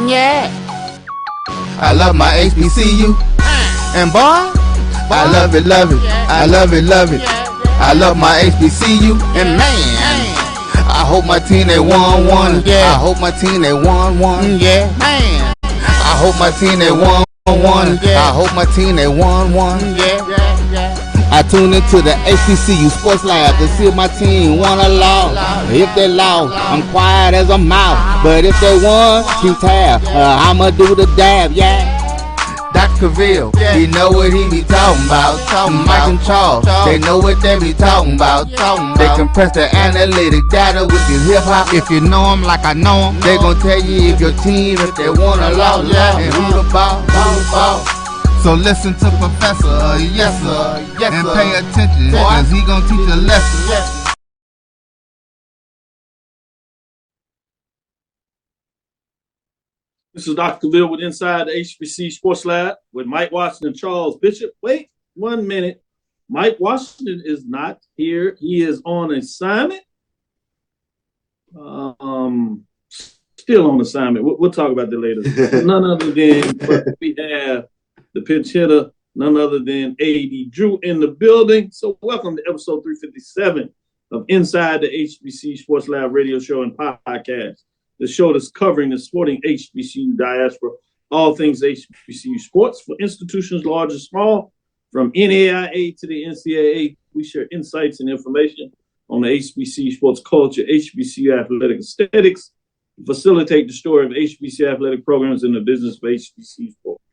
Yeah. I love my HBCU. And boy, I love it, love it. I love it, love it. I love my HBCU. And man, I hope my team they won one. Yeah. I hope my team they won one. Yeah. Man, I hope my team they won one. Yeah. I hope my team they won one. Yeah. I tune into the HBCU Sports Lab to see if my team won or lost. If they lost, I'm quiet as a mouse. But if they won, keep tab. I'ma do the dab, yeah. Dr. Cavil, he know what he be talking about. Mike and Charles, they know what they be talking about. They compress the analytic data with your hip hop. If you know them like I know them, they gon' tell you if your team, if they won or lost, and who the ball. So listen to Professor, yes sir, and pay attention, cause he gon' teach a lesson. This is Dr. Cavil with Inside the HBCU Sports Lab with Mike Washington and Charles Bishop. Wait 1 minute. Mike Washington is not here. He is on assignment. Still on assignment. We'll talk about that later. None other than we have the pinch hitter, none other than AD Drew in the building. So welcome to episode 357 of Inside the HBCU Sports Lab radio show and podcast. The show that's covering the sporting HBCU diaspora, all things HBCU sports for institutions large and small, from NAIA to the NCAA. We share insights and information on the HBCU sports culture, HBCU athletic aesthetics, facilitate the story of HBCU athletic programs in the business of HBCU sports.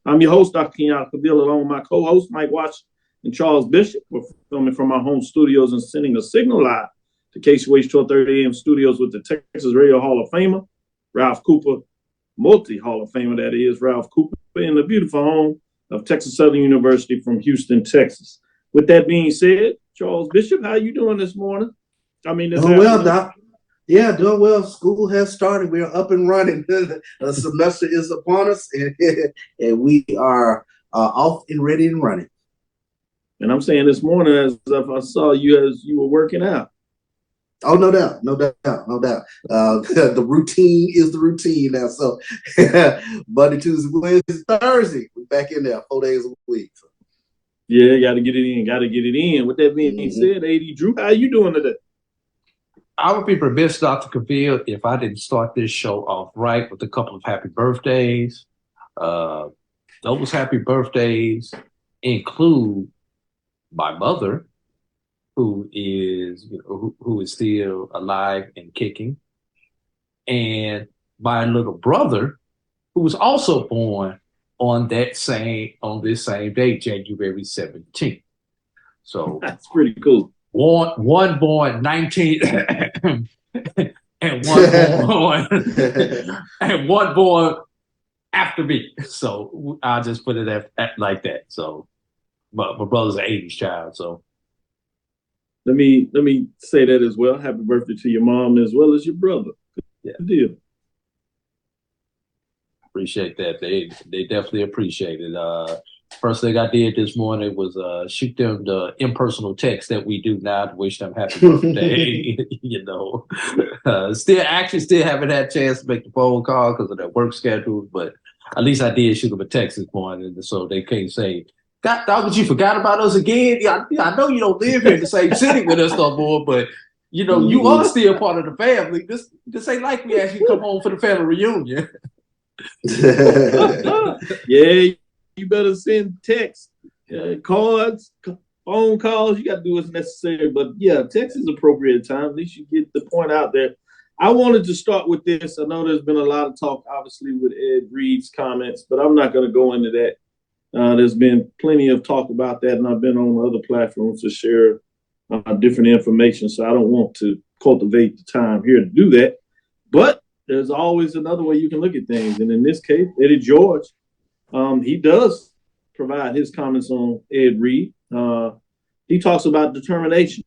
I'm your host, Dr. Kenyatta Cavil, along with my co-host, Mike Washington and Charles Bishop. We're filming from our home studios and sending a signal live to KCWH 1230 AM studios with the Texas Radio Hall of Famer, Ralph Cooper, multi-Hall of Famer that is, Ralph Cooper, in the beautiful home of Texas Southern University from Houston, Texas. With that being said, Charles Bishop, how you doing this morning? Doing well, Doc. Yeah, doing well. School has started. We are up and running. The semester is upon us, and we are off and ready and running. And I'm saying this morning, as if I saw you as you were working out. Oh, no doubt. The routine is the routine now. So Monday, Tuesday, Wednesday, Thursday, we're back in there 4 days a week. So. Yeah, got to get it in. With that being said, AD Drew, how you doing today? I would be remiss, Dr. Cavil, if I didn't start this show off right with a couple of happy birthdays. Those happy birthdays include my mother, who is still alive and kicking, and my little brother, who was also born on this same day, January 17th. So that's pretty cool. One born 19 and one born after me. So I'll just put it at like that. So my brother's an 80s child, so. Let me say that as well. Happy birthday to your mom as well as your brother. Good deal. Appreciate that. They definitely appreciate it. First thing I did this morning was shoot them the impersonal text that we do now to wish them happy birthday. Still haven't had a chance to make the phone call because of their work schedule, but at least I did shoot them a text this morning, so they can't say, God, dog, you forgot about us again? Yeah, I know you don't live here in the same city with us no more, but you are still part of the family. This ain't like we asked you to come home for the family reunion. Yeah, you better send texts, cards, phone calls. You got to do what's necessary. But yeah, text is appropriate at times. At least you get the point out there. I wanted to start with this. I know there's been a lot of talk, obviously, with Ed Reed's comments, but I'm not going to go into that. There's been plenty of talk about that, and I've been on other platforms to share different information, so I don't want to cultivate the time here to do that. But there's always another way you can look at things, and in this case, Eddie George, he does provide his comments on Ed Reed. He talks about determination,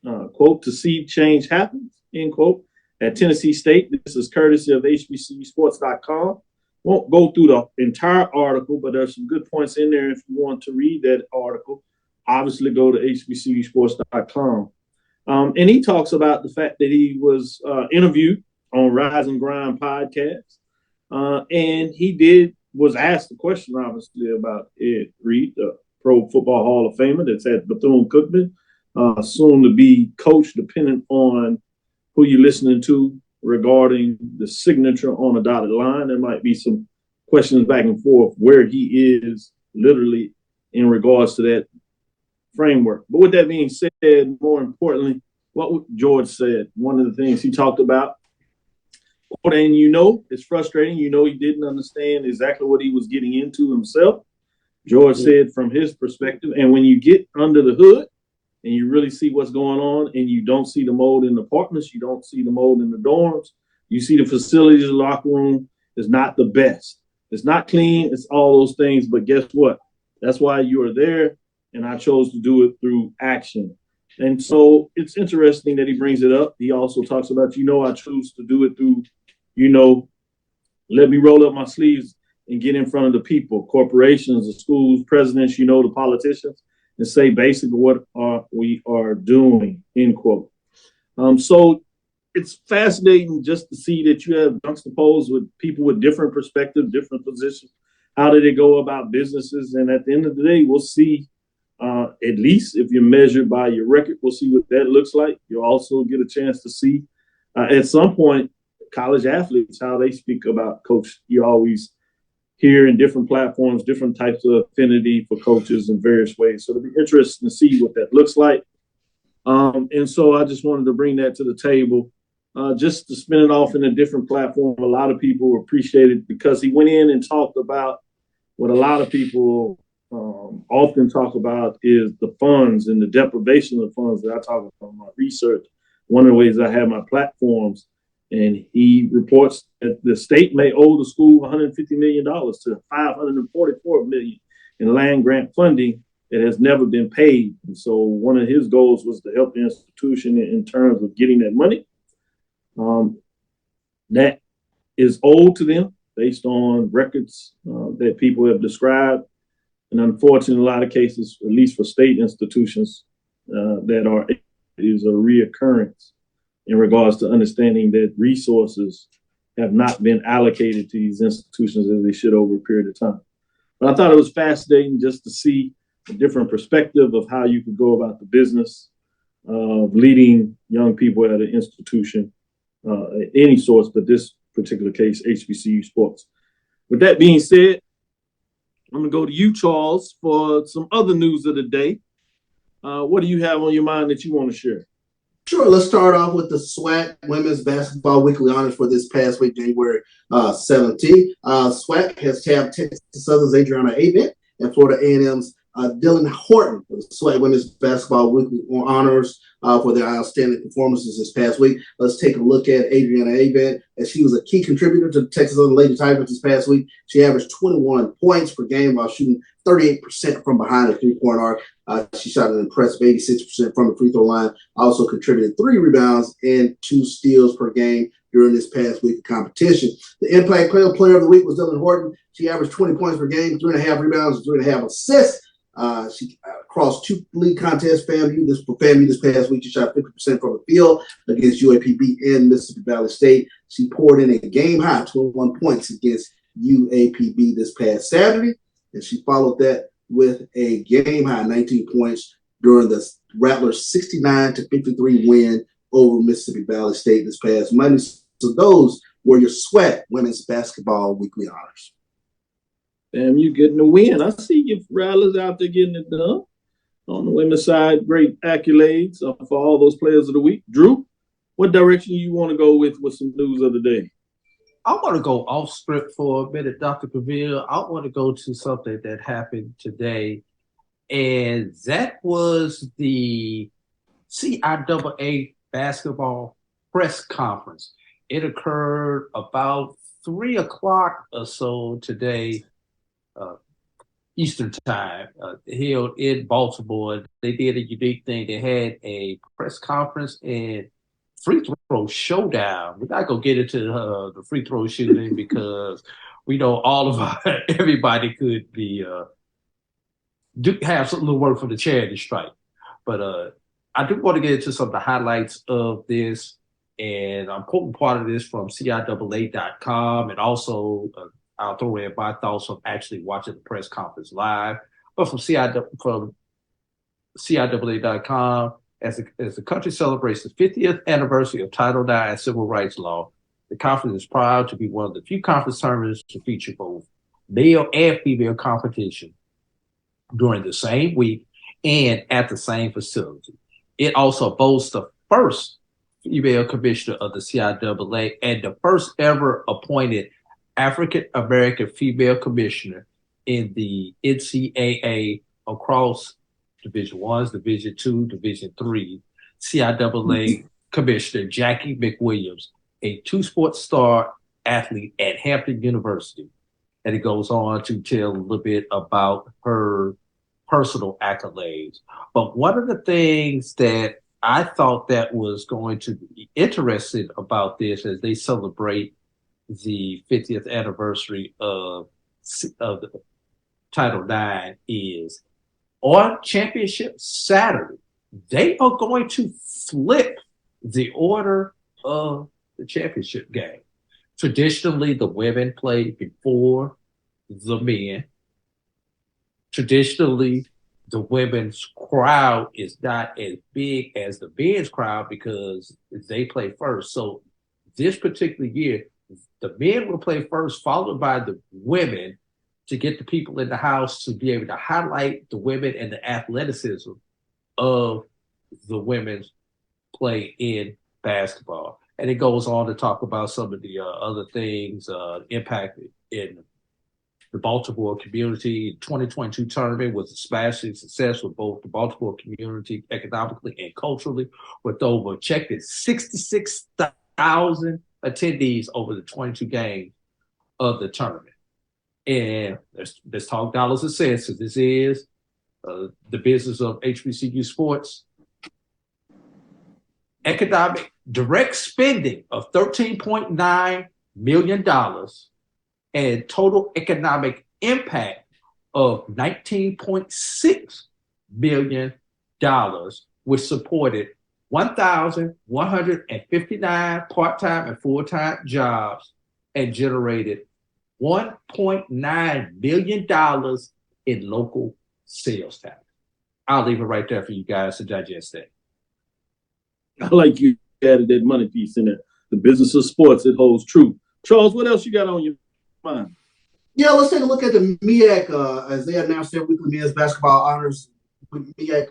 quote, to see change happen, end quote, at Tennessee State. This is courtesy of HBCUsports.com. Won't go through the entire article, but there's some good points in there if you want to read that article. Obviously, go to HBCUsports.com. And he talks about the fact that he was interviewed on Rise and Grind podcast And was asked a question, obviously, about Ed Reed, the Pro Football Hall of Famer that's at Bethune-Cookman, soon to be coach, depending on who you're listening to regarding the signature on a dotted line. There might be some questions back and forth where he is literally in regards to that framework. But with that being said, more importantly, what George said, one of the things he talked about, and it's frustrating. He didn't understand exactly what he was getting into himself. George said from his perspective, and when you get under the hood and you really see what's going on and you don't see the mold in the apartments, you don't see the mold in the dorms, you see the facilities, the locker room is not the best. It's not clean. It's all those things. But guess what? That's why you are there, and I chose to do it through action. And so it's interesting that he brings it up. He also talks about, I choose to do it through, let me roll up my sleeves and get in front of the people, corporations, the schools, presidents, the politicians, and say basically what we are doing, end quote. So it's fascinating just to see that you have juxtaposed with people with different perspectives, different positions. How do they go about businesses? And at the end of the day, we'll see, at least if you're measured by your record, we'll see what that looks like. You'll also get a chance to see at some point college athletes, how they speak about coach. You always hear in different platforms, different types of affinity for coaches in various ways. So it'll be interesting to see what that looks like. And so I just wanted to bring that to the table, just to spin it off in a different platform. A lot of people appreciate it because he went in and talked about what a lot of people often talk about is the funds and the deprivation of the funds that I talk about in my research. One of the ways I have my platforms, and he reports that the state may owe the school $150 million to $544 million in land grant funding that has never been paid. And so one of his goals was to help the institution in terms of getting that money. That is owed to them based on records that people have described. And unfortunately, in a lot of cases, at least for state institutions, is a reoccurrence in regards to understanding that resources have not been allocated to these institutions as they should over a period of time. But I thought it was fascinating just to see a different perspective of how you could go about the business of leading young people at an institution, any source, but this particular case, HBCU Sports. With that being said, I'm going to go to you, Charles, for some other news of the day. What do you have on your mind that you want to share? Sure. Let's start off with the SWAC Women's Basketball Weekly Honors for this past week, January 17th. SWAC has tabbed Texas Southern's Adriana Avent and Florida A&M's Dylan Horton for the SWAC Women's Basketball Weekly Honors for their outstanding performances this past week. Let's take a look at Adriana Avent, as she was a key contributor to the Texas Southern Lady Tigers this past week. She averaged 21 points per game while shooting 38% from behind the three-point arc. She shot an impressive 86% from the free throw line. Also contributed 3 rebounds and 2 steals per game during this past week of competition. The Impact Player of the Week was Dylan Horton. She averaged 20 points per game, 3.5 rebounds, and 3.5 assists. She crossed 2 league contests. FAMU this past week, she shot 50% from the field against UAPB and Mississippi Valley State. She poured in a game high 21 points against UAPB this past Saturday, and she followed that with a game high 19 points during the Rattlers' 69-53 win over Mississippi Valley State this past Monday. So those were your SWAC Women's Basketball Weekly Honors. Damn, you getting the win. I see you Rattlers out there getting it done. On the women's side, great accolades for all those players of the week. Drew, what direction you want to go with some news of the day? I want to go off script for a minute, Dr. Cavil. I want to go to something that happened today, and that was the CIAA basketball press conference. It occurred about 3 o'clock or so today, Eastern time, held in Baltimore. They did a unique thing. They had a press conference and free throw showdown. We're not gonna get into the free throw shooting because we know everybody could be have some little work for the charity strike. But I do want to get into some of the highlights of this. And I'm quoting part of this from CIAA.com, and also I'll throw in my thoughts from actually watching the press conference live. But from CIAA.com, as the country celebrates the 50th anniversary of Title IX civil rights law, the conference is proud to be one of the few conference tournaments to feature both male and female competition during the same week and at the same facility. It also boasts the first female commissioner of the CIAA and the first ever appointed African-American female commissioner in the NCAA across Division I, Division II, Division III. CIAA Commissioner Jackie McWilliams, a two-sport star athlete at Hampton University. And it goes on to tell a little bit about her personal accolades. But one of the things that I thought that was going to be interesting about this as they celebrate the 50th anniversary of the Title IX is on Championship Saturday, they are going to flip the order of the championship game. Traditionally, the women play before the men. Traditionally, the women's crowd is not as big as the men's crowd because they play first. So this particular year, the men will play first, followed by the women, to get the people in the house to be able to highlight the women and the athleticism of the women's play in basketball. And it goes on to talk about some of the other things, impact in the Baltimore community. 2022 tournament was a smashing success with both the Baltimore community economically and culturally, with over, check this, 66,000 attendees over the 22 games of the tournament. And let's talk dollars and cents. So this is the business of HBCU sports. Economic direct spending of $13.9 million and total economic impact of $19.6 million, which supported 1,159 part-time and full-time jobs and generated $1.9 million in local sales tax. I'll leave it right there for you guys to digest that. I like you added that money piece in there. The business of sports, it holds true. Charles, what else you got on your mind? Yeah, let's take a look at the MEAC as they announced their weekly men's basketball honors. MEAC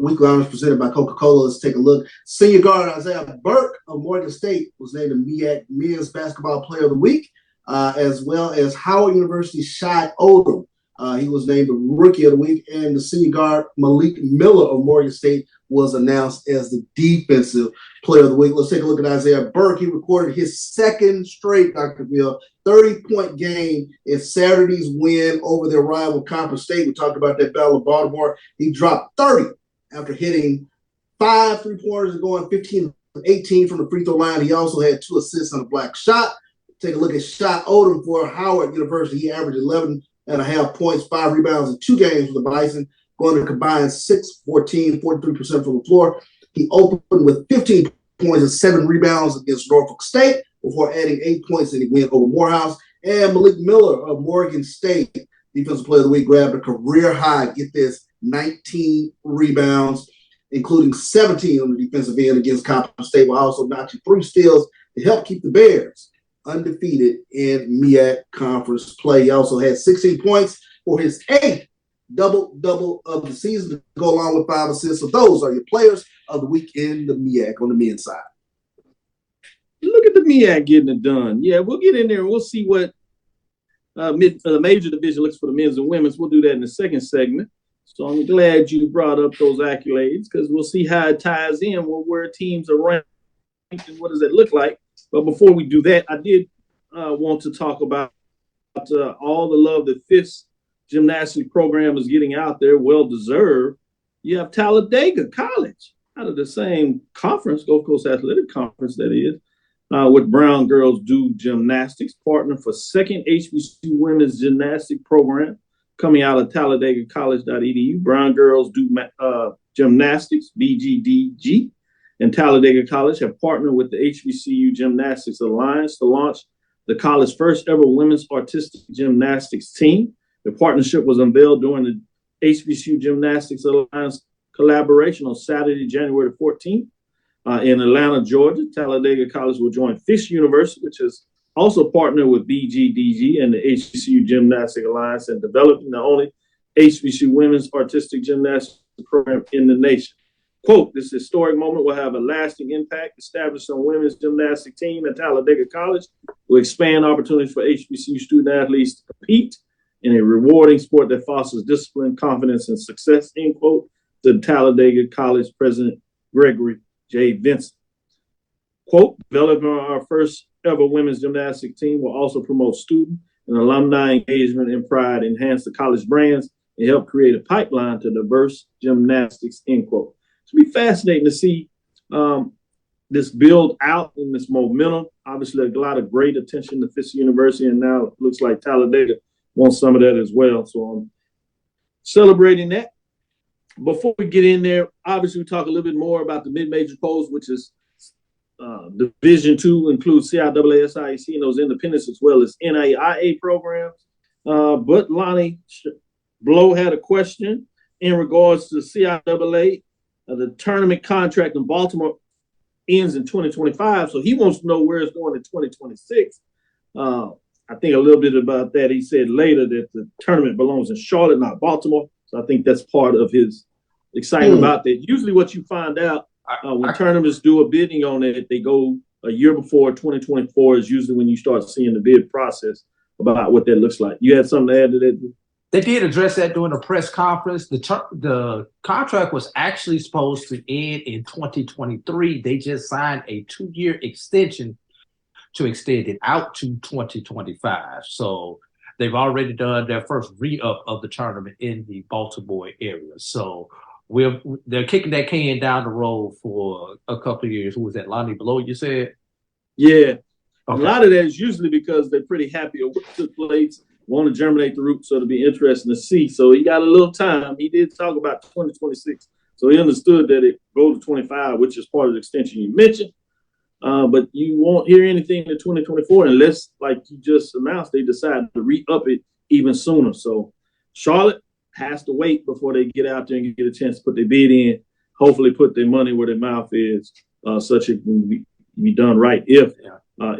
weekly honors presented by Coca-Cola. Let's take a look. Senior guard Isaiah Burke of Morgan State was named the MEAC Men's Basketball Player of the Week, as well as Howard University's Shai Odom. He was named the Rookie of the Week, and the senior guard Malik Miller of Morgan State was announced as the Defensive Player of the Week. Let's take a look at Isaiah Burke. He recorded his second straight, Dr. Bill, 30-point game in Saturday's win over their rival Conference State. We talked about that battle of Baltimore. He dropped 30 after hitting 5 3-pointers and going 15-18 from the free throw line. He also had 2 assists on a block shot. Take a look at Shai Odom for Howard University. He averaged 11.5 points, 5 rebounds in 2 games for the Bison, going to combine 6, 14, 43% from the floor. He opened with 15 points and 7 rebounds against Norfolk State before adding 8 points in the win over Morehouse. And Malik Miller of Morgan State, Defensive Player of the Week, grabbed a career high, get this, 19 rebounds, including 17 on the defensive end against Conference State, while also notching 3 steals to help keep the Bears undefeated in MEAC conference play. He also had 16 points for his 8th double-double of the season to go along with 5 assists. So those are your players of the week in the MEAC on the men's side. Look at the MEAC getting it done. Yeah, we'll get in there and we'll see what the major division looks for the men's and women's. We'll do that in the second segment. So I'm glad you brought up those accolades because we'll see how it ties in with where teams are ranked and what does it look like. But before we do that, I did want to talk about all the love that Fifth's gymnastics program is getting out there, well-deserved. You have Talladega College out of the same conference, Gulf Coast Athletic Conference, that is, with Brown Girls Do Gymnastics, partner for second HBCU women's gymnastics program coming out of TalladegaCollege.edu. Brown Girls Do Gymnastics, BGDG. and Talladega College have partnered with the HBCU Gymnastics Alliance to launch the college's first ever women's artistic gymnastics team. The partnership was unveiled during the HBCU Gymnastics Alliance collaboration on Saturday, January 14th in Atlanta, Georgia. Talladega College will join Fisk University, which has also partnered with BGDG and the HBCU Gymnastics Alliance in developing the only HBCU women's artistic gymnastics program in the nation. Quote, this historic moment will have a lasting impact, establish on women's gymnastic team at Talladega College, will expand opportunities for HBCU student athletes to compete in a rewarding sport that fosters discipline, confidence, and success, end quote, to Talladega College President Gregory J. Vincent. Quote, developing our first ever women's gymnastic team will also promote student and alumni engagement and pride, enhance the college brands, and help create a pipeline to diverse gymnastics, end quote. It'll be fascinating to see this build out and this momentum. Obviously, a lot of great attention to Fisk University, and now it looks like Talladega wants some of that as well. So I'm celebrating that. Before we get in there, obviously, we talk a little bit more about the mid-major polls, which is Division II, includes CIAA, SIAC, and those independents, as well as NAIA programs. But Lonnie Blow had a question in regards to CIAA. The tournament contract in Baltimore ends in 2025, so he wants to know where it's going in 2026. I think a little bit about that. He said later that the tournament belongs in Charlotte, not Baltimore. So I think that's part of his excitement about that. Usually what you find out when tournaments do a bidding on it, they go a year before. 2024 is usually when you start seeing the bid process about what that looks like. You had something to add to that? They did address that during a press conference. The contract was actually supposed to end in 2023. They just signed a 2-year extension to extend it out to 2025. So they've already done their first re-up of the tournament in the Baltimore area. So they're kicking that can down the road for a couple of years. Who was that, Lonnie Blow, you said? Yeah. Okay. A lot of that is usually because they're pretty happy with what took place, want to germinate the roots, so it'll be interesting to see. So he got a little time. He did talk about 2026. So he understood that it goes to 25, which is part of the extension you mentioned. But you won't hear anything in 2024 unless, like you just announced, they decide to re-up it even sooner. So Charlotte has to wait before they get out there and get a chance to put their bid in, hopefully put their money where their mouth is, such it can be done right if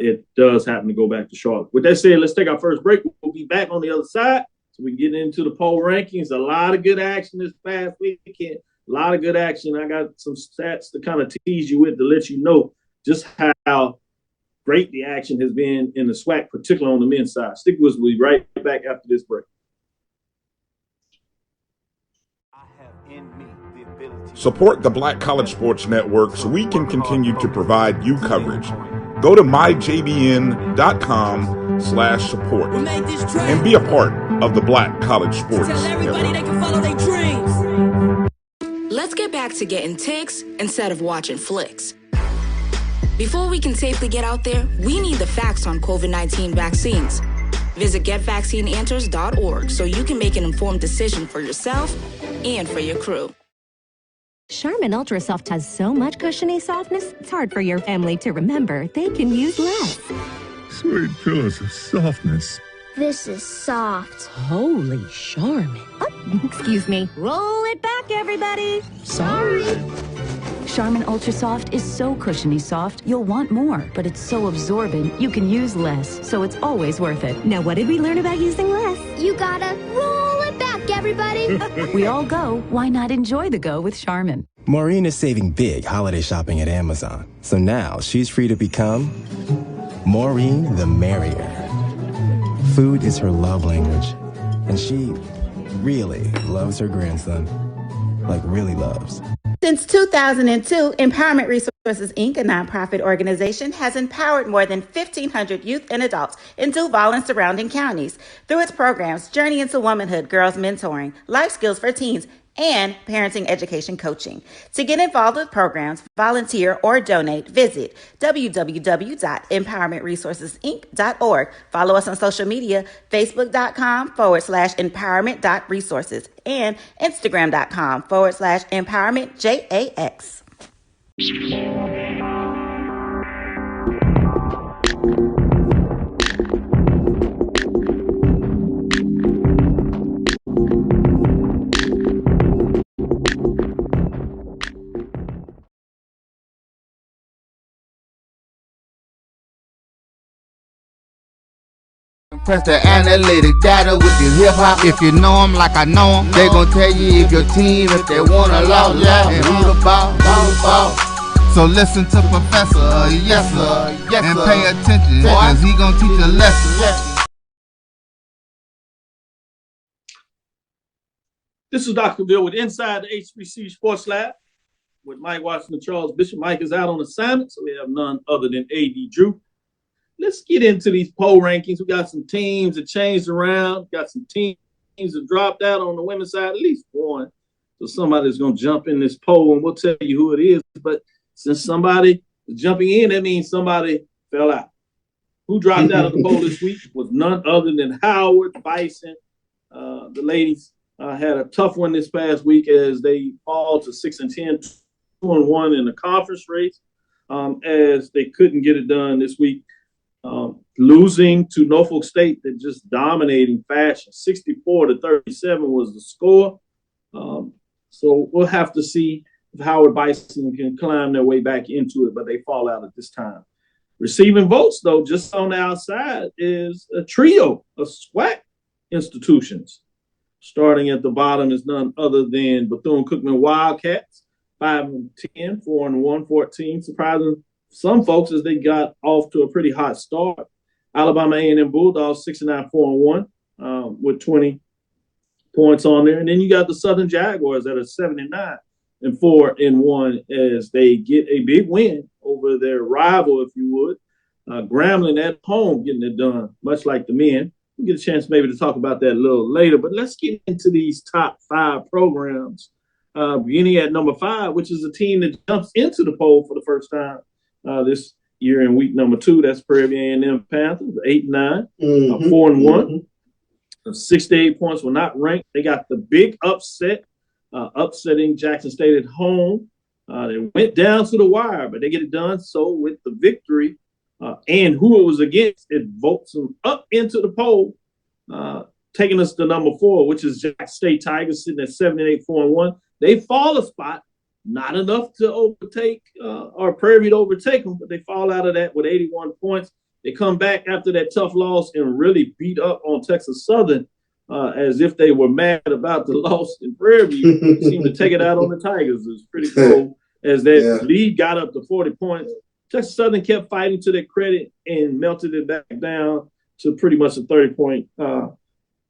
it does happen to go back to Charlotte. With that said, let's take our first break. We'll be back on the other side. So we get into the poll rankings. A lot of good action this past weekend. A lot of good action. I got some stats to kind of tease you with to let you know just how great the action has been in the SWAC, particularly on the men's side. Stick with us. We'll be right back after this break. Support the Black College Sports Network so we can continue to provide you coverage. Go to myjbn.com/support and be a part of the Black College Sports Network. Let's get back to getting ticks instead of watching flicks. Before we can safely get out there, we need the facts on COVID-19 vaccines. Visit getvaccineanswers.org so you can make an informed decision for yourself and for your crew. Charmin Ultra Soft has so much cushiony softness, it's hard for your family to remember they can use less. Sweet pillows of softness. This is soft. Holy Charmin. Oh, excuse me. Roll it back, everybody. Sorry. Charmin Ultra Soft is so cushiony soft, you'll want more, but it's so absorbent, you can use less, so it's always worth it. Now, what did we learn about using less? You gotta roll it back, everybody. We all go, why not enjoy the go with Charmin? Maureen is saving big holiday shopping at Amazon, so now she's free to become Maureen the Merrier. Food is her love language, and she really loves her grandson, like really loves. Since 2002, Empowerment Resources, Inc., a nonprofit organization, has empowered more than 1,500 youth and adults in Duval and surrounding counties through its programs Journey into Womanhood, Girls Mentoring, Life Skills for Teens, and Parenting Education Coaching. To get involved with programs, volunteer, or donate, visit www.empowermentresourcesinc.org. Follow us on social media, facebook.com/empowerment.resources and instagram.com/empowermentjax. Press the analytic data with your hip hop. If you know them like I know them, they gon' tell you if your team, if they wanna lose, and who the ball. So listen to Professor, yes sir, and pay attention, cause he gon' teach a lesson. This is Dr. Cavil with Inside the HBCU Sports Lab with Mike Washington, Charles Bishop. Mike is out on assignment, so we have none other than A.D. Drew. Let's get into these poll rankings. We got some teams that changed around. Got some teams that dropped out on the women's side, at least one. So somebody's going to jump in this poll, and we'll tell you who it is. But since somebody is jumping in, that means somebody fell out. Who dropped out of the poll this week was none other than Howard Bison. The ladies had a tough one this past week as they fall to 6-10, 2-1 in the conference race, as they couldn't get it done this week. Losing to Norfolk State that just dominating fashion. 64-37 was the score. So we'll have to see if Howard Bison can climb their way back into it, but they fall out at this time. Receiving votes, though, just on the outside is a trio of SWAC institutions. Starting at the bottom is none other than Bethune-Cookman Wildcats, 5-10, 4-1, 14, surprising some folks as they got off to a pretty hot start. Alabama A&M Bulldogs 6-9, 4-1 with 20 points on there. And then you got the Southern Jaguars that are 7-9 and 4-1 as they get a big win over their rival, if you would. Grambling at home getting it done, much like the men. We'll get a chance maybe to talk about that a little later. But let's get into these top 5 programs. Beginning at number 5, which is a team that jumps into the poll for the first time this year in week number 2. That's Prairie View A&M Panthers, 8-9, 4-1. 68 points were not ranked. They got the big upset, upsetting Jackson State at home. They went down to the wire, but they get it done. So with the victory and who it was against, it votes them up into the poll, taking us to number 4, which is Jackson State Tigers sitting at 7-8, 4-1. They fall a spot. Not enough to overtake or Prairie View to overtake them, but they fall out of that with 81 points. They come back after that tough loss and really beat up on Texas Southern as if they were mad about the loss in Prairie View. They seemed to take it out on the Tigers. It was pretty cool as that lead got up to 40 points. Texas Southern kept fighting to their credit and melted it back down to pretty much a 30-point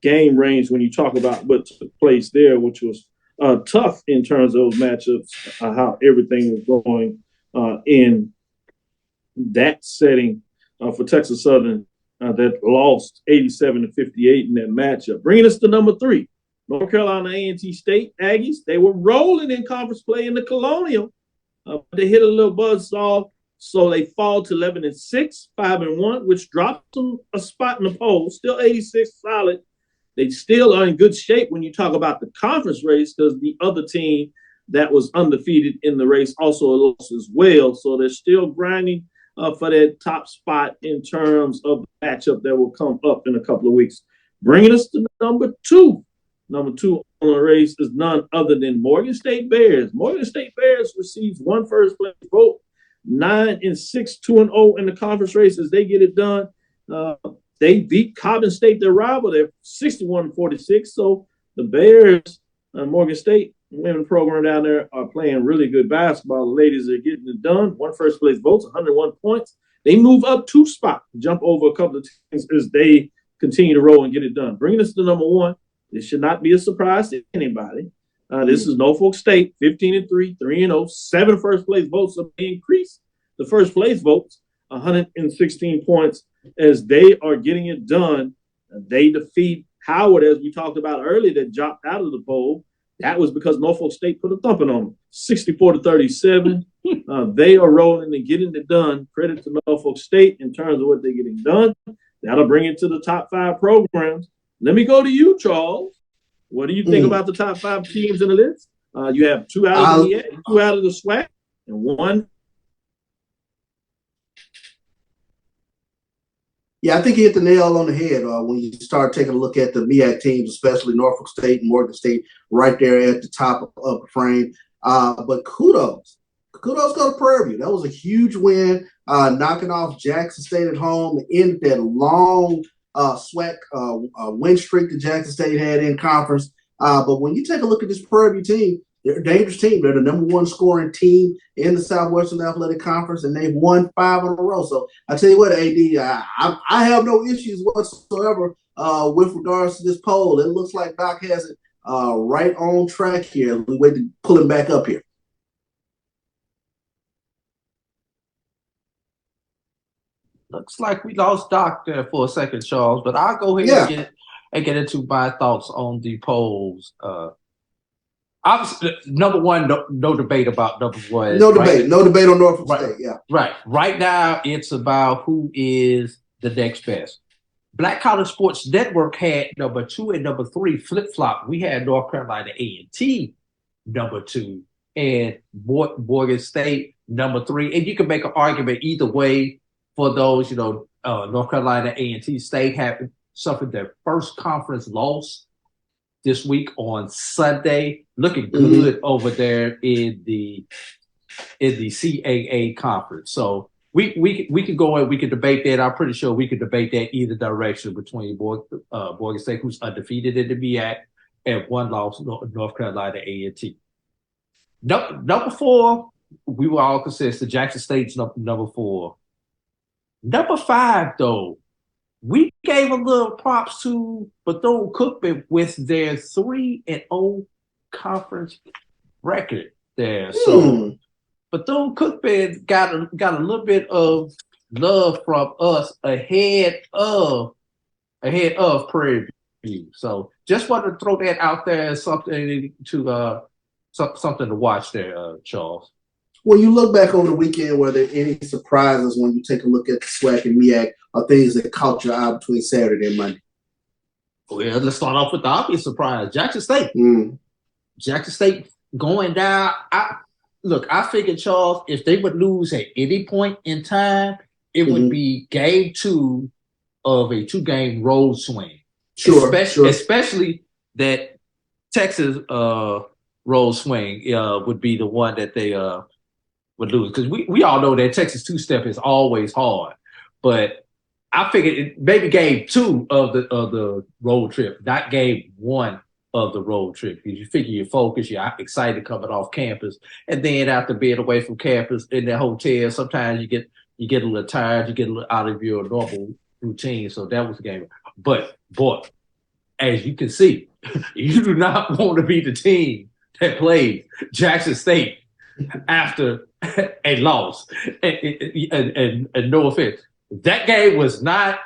game range when you talk about what took place there, which was tough in terms of those matchups, how everything was going in that setting for Texas Southern that lost 87-58 in that matchup. Bringing us to number 3, North Carolina A&T State Aggies. They were rolling in conference play in the Colonial. They hit a little buzzsaw, so they fall to 11-6, 5-1, which drops them a spot in the poll. Still 86 solid. They still are in good shape when you talk about the conference race because the other team that was undefeated in the race also lost as well. So they're still grinding for that top spot in terms of the matchup that will come up in a couple of weeks. Bringing us to number 2. Number 2 on the race is none other than Morgan State Bears. Morgan State Bears receives 1 first-place vote, 9-6, 2-0 in the conference race as they get it done. They beat Cobbin State, their rival. They're 61-46. So the Bears, Morgan State women's program down there, are playing really good basketball. The ladies are getting it done. 1 first-place votes, 101 points. They move up 2 spots, jump over a couple of teams as they continue to roll and get it done. Bringing us to number 1. This should not be a surprise to anybody. This is Norfolk State, 15-3, 3-0, 7 first-place votes. So they increase the first-place votes, 116 points. As they are getting it done, they defeat Howard, as we talked about earlier, that dropped out of the poll. That was because Norfolk State put a thumping on them, 64-37. They are rolling and getting it done. Credit to Norfolk State in terms of what they're getting done. That'll bring it to the top 5 programs. Let me go to you, Charles. What do you think about the top 5 teams in the list? You have 2 out of the MEAC, 2 out of the SWAC, and one. Yeah, I think you hit the nail on the head when you start taking a look at the MEAC teams, especially Norfolk State and Morgan State, right there at the top of the frame. But kudos go to Prairie View. That was a huge win, knocking off Jackson State at home, ended that long SWAC win streak that Jackson State had in conference. But when you take a look at this Prairie View team, they're a dangerous team. They're the number one scoring team in the Southwestern Athletic Conference, and they've won 5 in a row. So I tell you what, AD, I have no issues whatsoever with regards to this poll. It looks like Doc has it right on track here. We wait to pull him back up here. Looks like we lost Doc there for a second, Charles, but I'll go ahead and get into my thoughts on the polls. Obviously, number one, no debate about number one. No debate on Norfolk State. Yeah, right. Right now, it's about who is the next best. Black College Sports Network had number 2 and number 3 flip flop. We had North Carolina A&T number 2 and Morgan State number 3. And you can make an argument either way for those. North Carolina A&T State have suffered their first conference loss this week on Sunday, looking good over there in the CAA conference. So we can go and we can debate that. I'm pretty sure we could debate that either direction between Morgan State, who's undefeated in the MEAC, and one loss North Carolina A&T. Number 4, we were all consistent. Jackson State's number 4. Number 5, though, we gave a little props to Bethune-Cookman with their 3-0 conference record there. So Bethune-Cookman got a little bit of love from us ahead of Prairie View. So just wanted to throw that out there as something to watch there, Charles. When you look back over the weekend, were there any surprises when you take a look at the SWAC and MEAC or things that caught your eye between Saturday and Monday? Well, let's start off with the obvious surprise. Jackson State. Jackson State going down. I figured, Charles, if they would lose at any point in time, it would be game 2 of a 2-game road swing. Sure. Especially that Texas road swing would be the one that they would lose, because we all know that Texas two-step is always hard. But I figured maybe game 2 of the road trip, not game 1 of the road trip, because you figure you're focused, you're excited coming off campus, and then after being away from campus in the hotel, sometimes you get a little tired, you get a little out of your normal routine. So that was the game. But boy, as you can see, you do not want to be the team that played Jackson State after a loss. And no offense, that game was not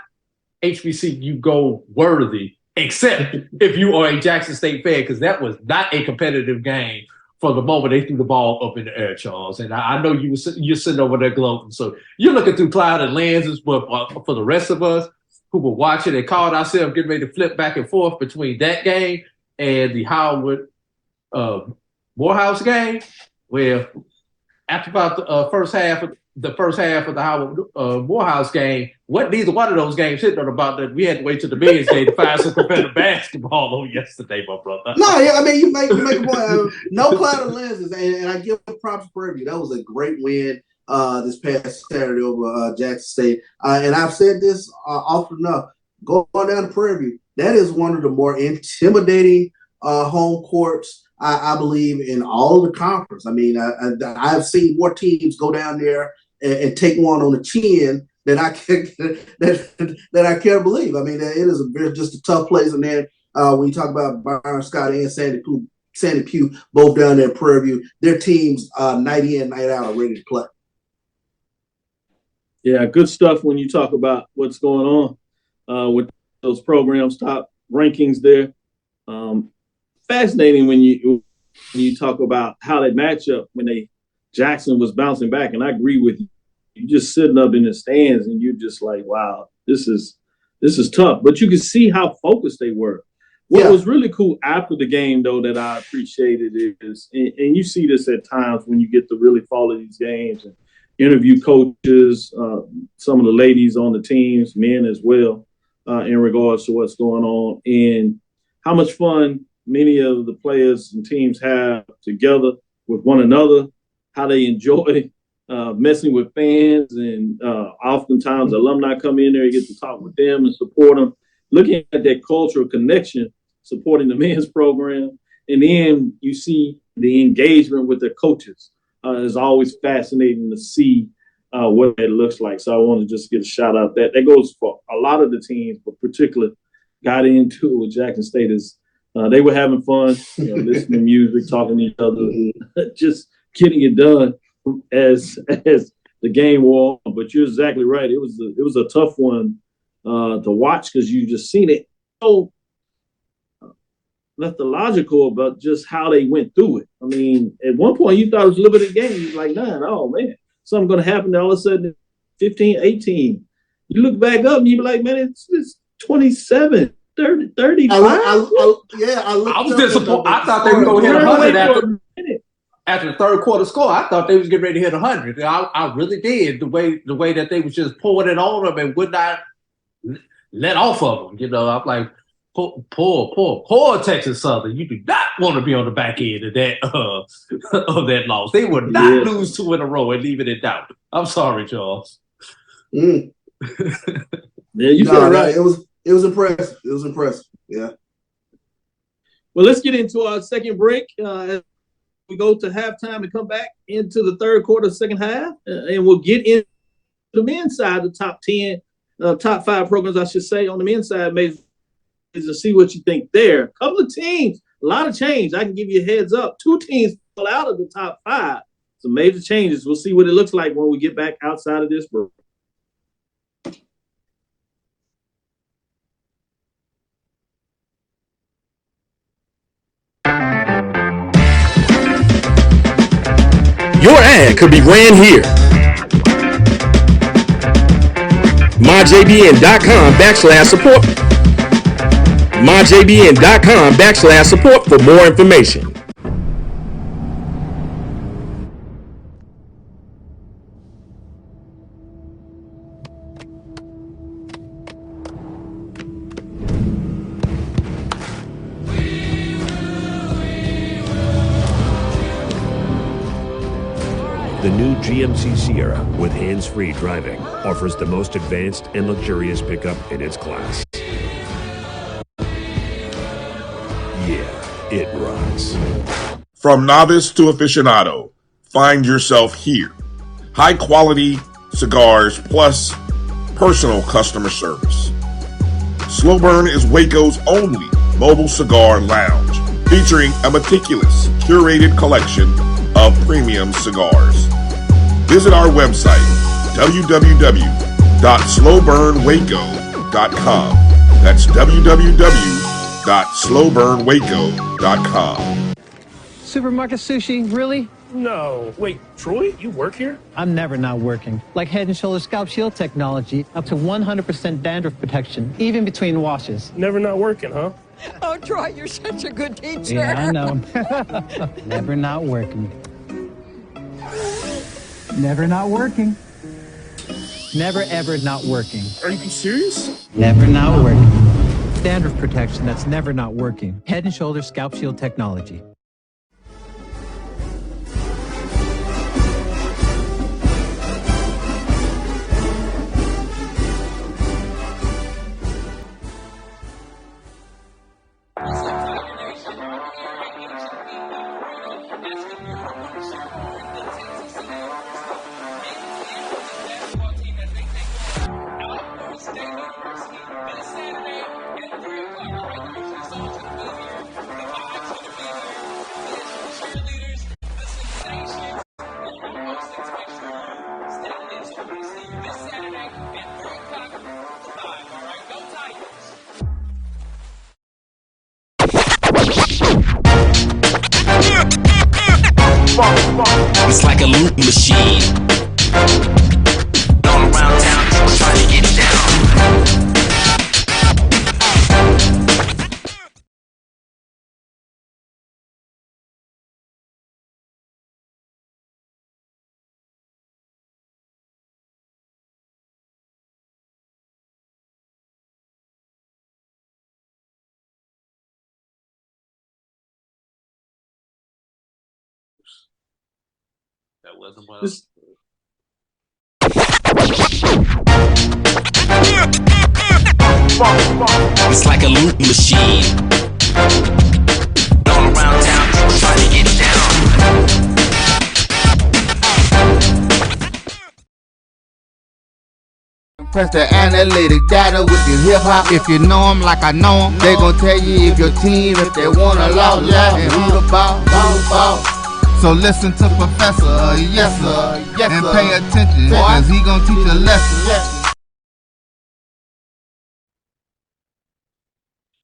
HBCU goal worthy, except if you are a Jackson State fan, because that was not a competitive game from the moment they threw the ball up in the air, Charles. And I know you're sitting over there gloating. So you're looking through clouded lenses, but for the rest of us who were watching and called ourselves getting ready to flip back and forth between that game and the Howard Morehouse game, well, after about the first half of the Howard Morehouse game, neither one of those games hit on about that. We had to wait till the men's game to find some competitive basketball on yesterday, my brother. No, yeah, I mean you make a point. No clouded lenses, and I give props to Prairie View. That was a great win this past Saturday over Jackson State, and I've said this often enough. Going down to Prairie View, that is one of the more intimidating home courts, I believe, in all of the conference. I mean, I've seen more teams go down there and take one on the chin than I can't believe. I mean, it is just a tough place. And then when you talk about Byron Scott and Sandy Pugh, both down there in Prairie View, their teams night in, night out are ready to play. Yeah, good stuff when you talk about what's going on with those programs, top rankings there. Fascinating when you talk about how they match up when Jackson was bouncing back, and I agree with you. You're just sitting up in the stands, and you're just like, wow, this is tough. But you can see how focused they were. What was really cool after the game, though, that I appreciated is, and you see this at times when you get to really follow these games and interview coaches, some of the ladies on the teams, men as well, in regards to what's going on and how much fun many of the players and teams have together with one another, how they enjoy messing with fans, and oftentimes alumni come in there and get to talk with them and support them. Looking at that cultural connection, supporting the men's program, and then you see the engagement with their coaches. It's always fascinating to see what it looks like. So I want to just get a shout out. That goes for a lot of the teams, but particularly got into it with Jackson State is they were having fun, listening to music, talking to each other, just getting it done as the game wore on. But you're exactly right. It was a tough one to watch because you just seen it so methodological about just how they went through it. I mean, at one point you thought it was a little bit of the game. You're like, oh man, something's going to happen. All of a sudden, 15, 18. You look back up and you be like, man, it's 27, 30, 35. I was disappointed. I thought they were going to hit 100 after the third quarter score. I thought they was getting ready to hit 100. I really did. The way that they was just pouring it on them and would not let off of them. I'm like, poor Texas Southern. You do not want to be on the back end of that loss. They would not lose 2 in a row and leave it in doubt. I'm sorry, Charles. Yeah, you said it right. It was impressive. It was impressive. Yeah. Well, let's get into our second break. We go to halftime and come back into the third quarter, second half, and we'll get into the men's side, the top 5 programs, I should say, on the men's side, maybe, is to see what you think there. A couple of teams, a lot of change. I can give you a heads up. 2 teams fell out of the top 5. Some major changes. We'll see what it looks like when we get back outside of this break. Your ad could be ran here. MyJBN.com/support. MyJBN.com/support for more information. The new GMC Sierra with hands-free driving offers the most advanced and luxurious pickup in its class. Yeah, it rocks. From novice to aficionado, find yourself here. High quality cigars plus personal customer service. Slow Burn is Waco's only mobile cigar lounge, featuring a meticulous, curated collection of premium cigars. Visit our website, www.slowburnwaco.com. That's www.slowburnwaco.com. Supermarket sushi, really? No. Wait, Troy, you work here? I'm never not working. Like Head & Shoulders Scalp Shield technology, up to 100% dandruff protection, even between washes. Never not working, huh? Oh, Troy, you're such a good teacher. Yeah, I know. Never not working. Never not working. Never ever not working. Are you serious? Never not working. Dandruff protection that's never not working. Head & Shoulders Scalp Shield technology. It's like a loot machine. That wasn't one. It's like a loot machine. All around town, people trying to get down. Press the analytic data with your hip hop. If you know them like I know them, they gon' tell you if your team, if they wanna law, and who the ball. So listen to Professor, yes sir, and pay attention, cause he gon' teach a lesson.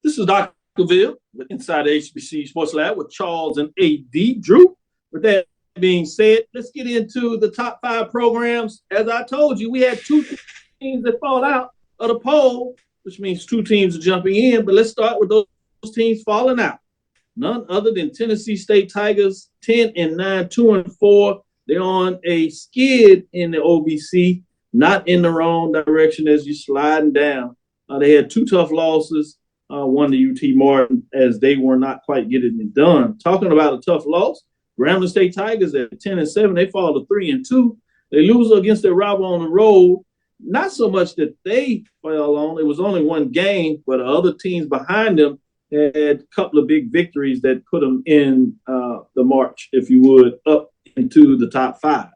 This is Dr. Cavil inside the HBCU Sports Lab with Charles and AD Drew. With that being said, let's get into the top 5 programs. As I told you, we had 2 teams that fall out of the poll, which means 2 teams are jumping in. But let's start with those teams falling out. None other than Tennessee State Tigers, 10-9, 2-4. They're on a skid in the OVC, not in the wrong direction as you're sliding down. They had 2 tough losses, one to UT Martin, as they were not quite getting it done. Talking about a tough loss, Grambling State Tigers at 10-7, they fall to 3-2. They lose against their rival on the road. Not so much that they fell on. It was only 1 game, but the other teams behind them had a couple of big victories that put them in the march, if you would, up into the top 5.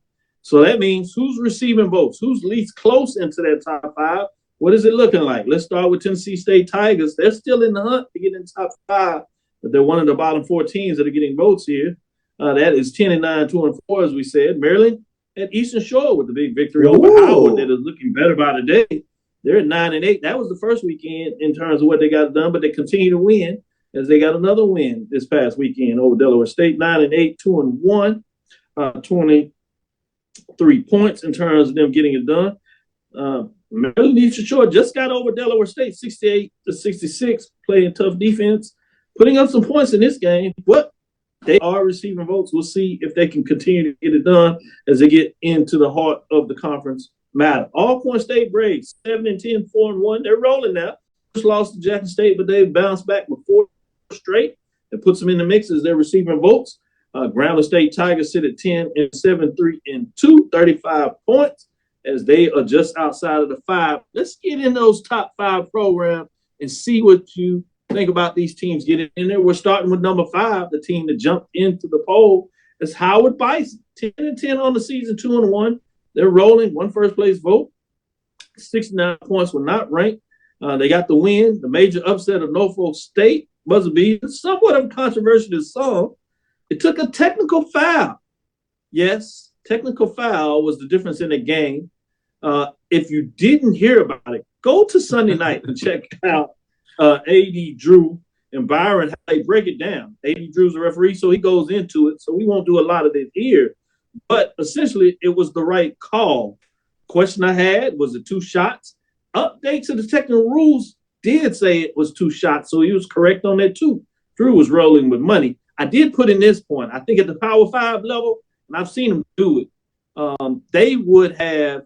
So that means who's receiving votes? Who's least close into that top 5? What is it looking like? Let's start with Tennessee State Tigers. They're still in the hunt to get in the top 5, but they're one of the bottom 4 teams that are getting votes here. That is 10-9, 2-4, as we said. Maryland at Eastern Shore with the big victory over Howard that is looking better by the day. They're at 9-8. That was the first weekend in terms of what they got done, but they continue to win as they got another win this past weekend over Delaware State, 9-8, 2-1, 23 points in terms of them getting it done. Maryland Eastern Shore just got over Delaware State, 68-66, playing tough defense, putting up some points in this game, but they are receiving votes. We'll see if they can continue to get it done as they get into the heart of the conference matter. Alcorn State Braves, 7-10, 4-1. They're rolling now. Just lost to Jackson State, but they've bounced back with 4 straight. That puts them in the mix as they're receiving votes. Grambling State Tigers sit at 10-7, 3-2, 35 points as they are just outside of the 5. Let's get in those top 5 programs and see what you think about these teams getting in there. We're starting with number 5, the team that jumped into the poll. It's Howard Bison, 10-10 on the season, 2-1. They're rolling, 1 first-place vote. 69 points were not ranked. They got the win, the major upset of Norfolk State. Buzzer beater, somewhat of a controversial song. It took a technical foul. Yes, technical foul was the difference in the game. If you didn't hear about it, go to Sunday night and check out A.D. Drew and Byron, how they break it down. A.D. Drew's a referee, so he goes into it. So we won't do a lot of this here. But essentially, it was the right call. Question I had, was it 2 shots? Update to the technical rules did say it was 2 shots, so he was correct on that too. Drew was rolling with money. I did put in this point. I think at the Power 5 level, and I've seen them do it, they would have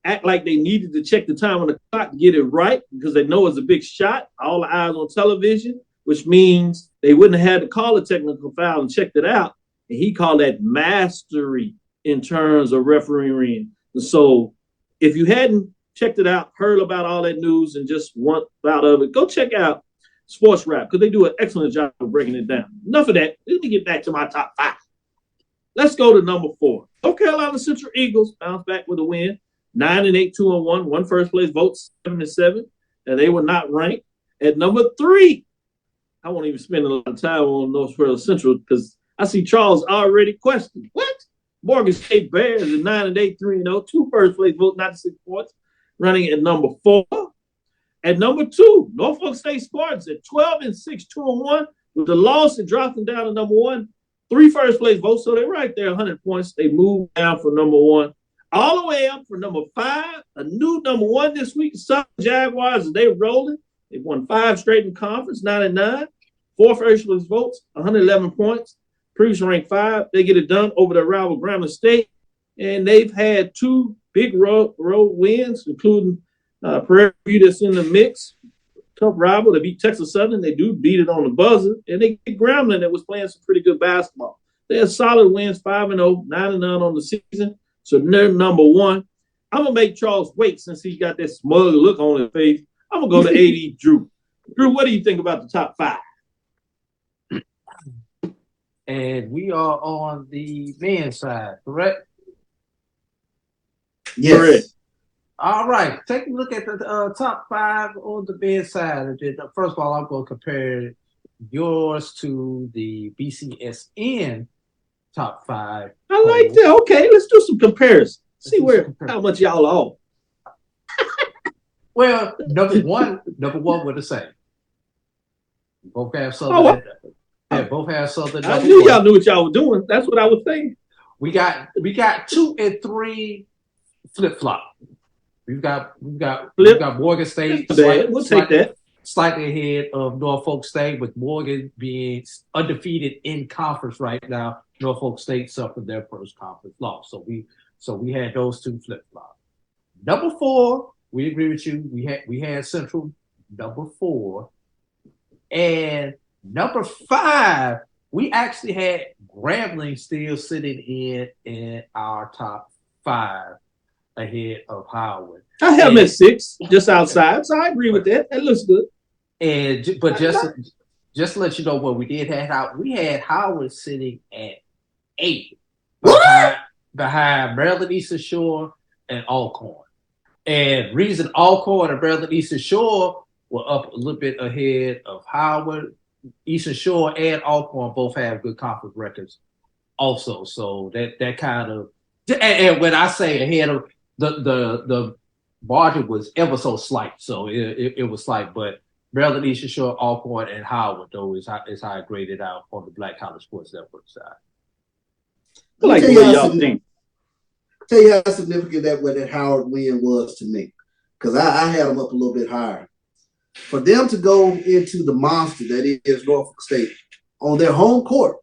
act like they needed to check the time on the clock to get it right because they know it's a big shot. All the eyes on television, which means they wouldn't have had to call a technical foul and checked it out. And he called that mastery in terms of refereeing. And so if you hadn't checked it out, heard about all that news and just want out of it, go check out SportsWrap because they do an excellent job of breaking it down. Enough of that. Let me get back to my top 5. Let's go to number 4. North Carolina Central Eagles bounced back with a win. 9-8, 2-1, 1 first-place vote, 7-7, and they were not ranked. At number 3, I won't even spend a lot of time on North Carolina Central because I see Charles already questioning. What? Morgan State Bears at 9-8, 3-0, 2 first-place votes, 96 points, running at number 4. At number 2, Norfolk State Spartans at 12-6, 2-1. With the loss, it dropped them down to number 1. 3 first-place votes, so they're right there, 100 points. They moved down from number 1. All the way up for number 5, a new number 1 this week, Southern Jaguars, they're rolling. They've won 5 straight in conference, 9-9. 4 first-place votes, 111 points. Previous ranked 5. They get it done over their rival Grambling State. And they've had 2 big road wins, including Prairie View that's in the mix. Tough rival. They beat Texas Southern. They do beat it on the buzzer. And they get Grambling that was playing some pretty good basketball. They're solid wins, 5-0, 9-9 on the season. So they're number one. I'm going to make Charles wait since he's got that smug look on his face. I'm going to go to 80, Drew. Drew, what do you think about the top five? And we are on the men's side, correct? Yes. Correct. All right. Take a look at the top five on the men's side. First of all, I'm going to compare yours to the BCSN top five. I like that. Okay, let's do some comparison. See how much y'all are. Well, number one, we're the same. Both have Southern. Both have Southern. I knew y'all knew what y'all were doing. That's what I was saying. We got 2 and 3 flip flop. We've got Morgan State. We'll take that. Slightly ahead of Norfolk State, with Morgan being undefeated in conference right now. Norfolk State suffered their first conference loss, so we had those two flip flop. Number 4, we agree with you. We had Central number 4, and number 5, we actually had Grambling still sitting in our top 5 ahead of Howard. I have them at 6, just outside, so I agree with that. That looks good. But just to let you know what we did have, we had Howard sitting at 8 behind Maryland Eastern Shore and Alcorn. And reason Alcorn and Maryland Eastern Shore were up a little bit ahead of Howard, Eastern Shore and Alcorn both have good conference records also. So that kind of, and when I say ahead of the margin was ever so slight. So it was slight, but Maryland Eastern Shore, Alcorn, and Howard, though, is how I graded out on the Black College Sports Network side. I like the way y'all think. Tell you how significant that Howard win was to me, because I had them up a little bit higher. For them to go into the monster that is Norfolk State on their home court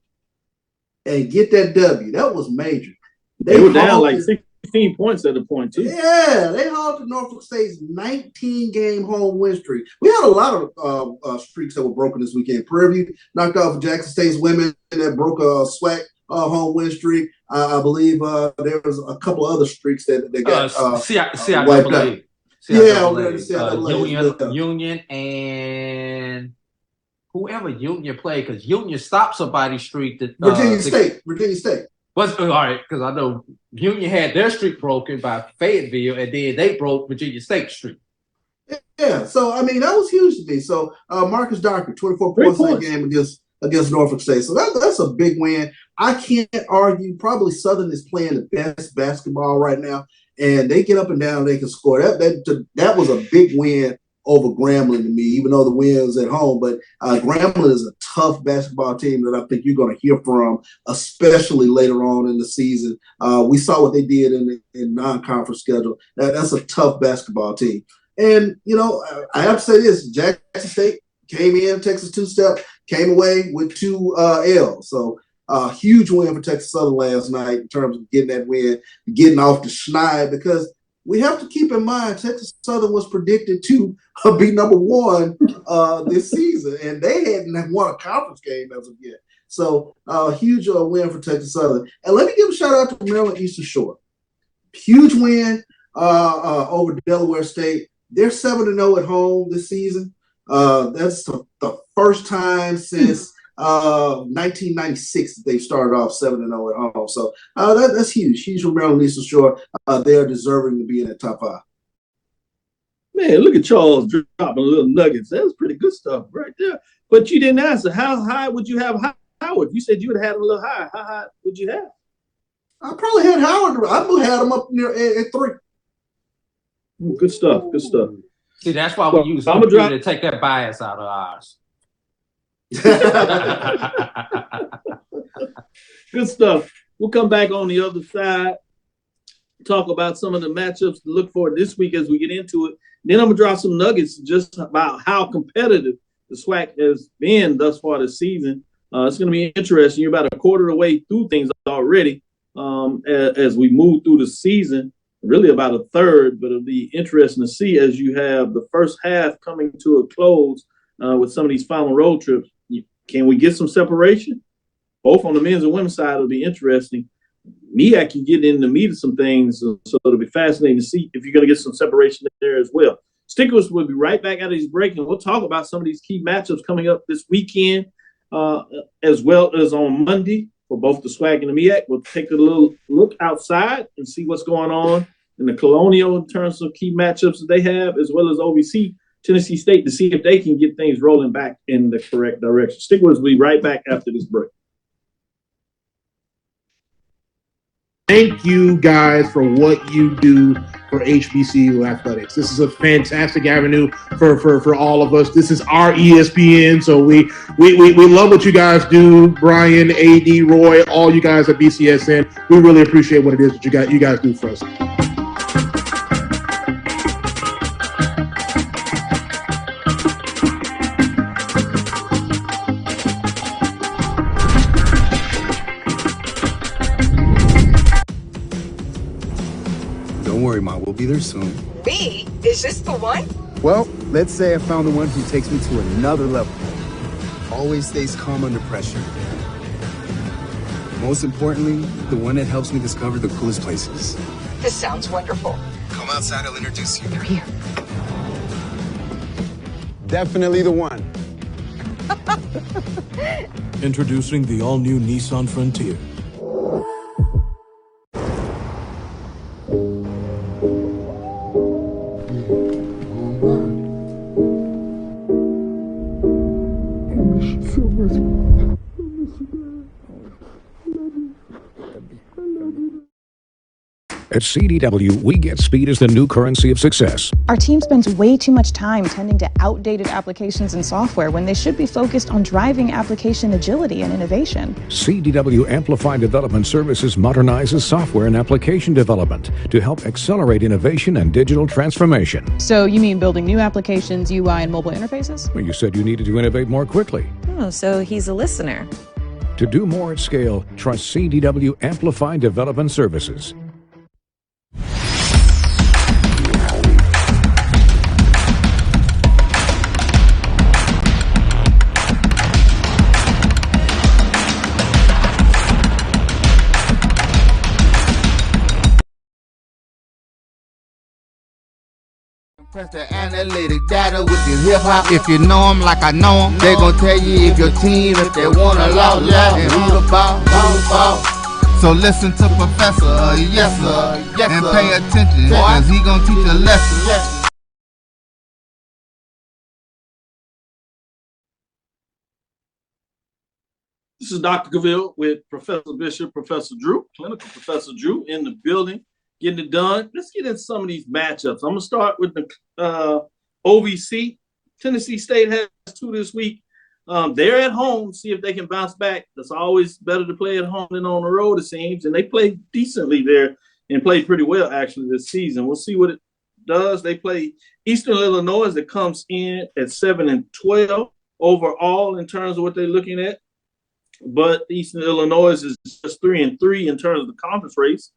and get that W, that was major. They were down like 16 points at the point, too. Yeah, they halted Norfolk State's 19-game home win streak. We had a lot of streaks that were broken this weekend. Prairie View knocked off Jackson State's women that broke a SWAC home win streak. I believe there was a couple of other streaks that got wiped out. Union and whoever Union played, because Union stopped somebody's streak. Virginia State. All right, because I know Union had their streak broken by Fayetteville, and then they broke Virginia State's streak. Yeah, so I mean that was huge to me. So Marcus Darker, 24 points in that game against Norfolk State. So that's a big win. I can't argue. Probably Southern is playing the best basketball right now, and they get up and down. They can score. That was a big win over Grambling to me, even though the win was at home. But Grambling is a tough basketball team that I think you're going to hear from, especially later on in the season. We saw what they did in non-conference schedule. That's a tough basketball team. And, I have to say this, Jackson State came in, Texas two-step, came away with 2 L's. So huge win for Texas Southern last night in terms of getting that win, getting off the schneid, because we have to keep in mind Texas Southern was predicted to be number 1 this season, and they hadn't won a conference game as of yet. So huge win for Texas Southern. And let me give a shout out to Maryland Eastern Shore. Huge win over Delaware State. They're 7-0 at home this season. That's the first time since 1996 that they've started off 7-0 at home. So that's huge. Huge for Maryland Eastern Shore. They are deserving to be in that top 5. Man, look at Charles dropping little nuggets. That's pretty good stuff right there. But you didn't answer. How high would you have Howard? You said you would have had him a little higher. How high would you have? I probably had Howard. I would have had him up near at 3. Good stuff. Good stuff. See, that's why we use computer to take that bias out of ours. Good stuff. We'll come back on the other side, talk about some of the matchups to look for this week as we get into it. Then I'm going to drop some nuggets just about how competitive the SWAC has been thus far this season. It's going to be interesting. You're about a quarter of the way through things already as we move through the season. Really about a third, but it'll be interesting to see as you have the first half coming to a close with some of these final road trips. Can we get some separation? both on the men's and women's side, it'll be interesting. MEAC can get in the meat of some things, so it'll be fascinating to see if you're going to get some separation there as well. Stickers will be right back out of these break, and we'll talk about some of these key matchups coming up this weekend, as well as on Monday for both the SWAC and the MEAC. We'll take a little look outside and see what's going on in the Colonial in terms of key matchups that they have, as well as OVC, Tennessee State, to see if they can get things rolling back in the correct direction. Stickers will be right back after this break. Thank you guys for what you do for HBCU athletics. This is a fantastic avenue for all of us. This is our ESPN, so we love what you guys do. Brian, AD, Roy, all you guys at BCSN. We really appreciate what it is that you guys do for us. Don't worry, Ma. We'll be there soon. Me? Is this the one? Well, let's say I found the one who takes me to another level. Always stays calm under pressure. Most importantly, the one that helps me discover the coolest places. This sounds wonderful. Come outside, I'll introduce you. They're here. Definitely the one. Introducing the all-new Nissan Frontier. At CDW, we get speed as the new currency of success. Our team spends way too much time tending to outdated applications and software when they should be focused on driving application agility and innovation. CDW Amplified Development Services modernizes software and application development to help accelerate innovation and digital transformation. So you mean building new applications, UI, and mobile interfaces? Well, you said you needed to innovate more quickly. Oh, so he's a listener. To do more at scale, trust CDW Amplified Development Services. Press the analytic data with your hip-hop. If you know them like I know them, they gon' tell you if your team, if they wanna lose, and who the ball. So listen to Professor, yes sir, and pay attention, cause he gon' teach a lesson. This is Dr. Cavil with Professor Bishop, Professor Drew, Clinical Professor Drew in the building. Getting it done. Let's get into some of these matchups. I'm going to start with the OVC. Tennessee State has 2 this week. They're at home. See if they can bounce back. It's always better to play at home than on the road, it seems. And they played decently there and played pretty well, actually, this season. We'll see what it does. They play Eastern Illinois that comes in at 7-12 overall in terms of what they're looking at. But Eastern Illinois is just 3-3 in terms of the conference race.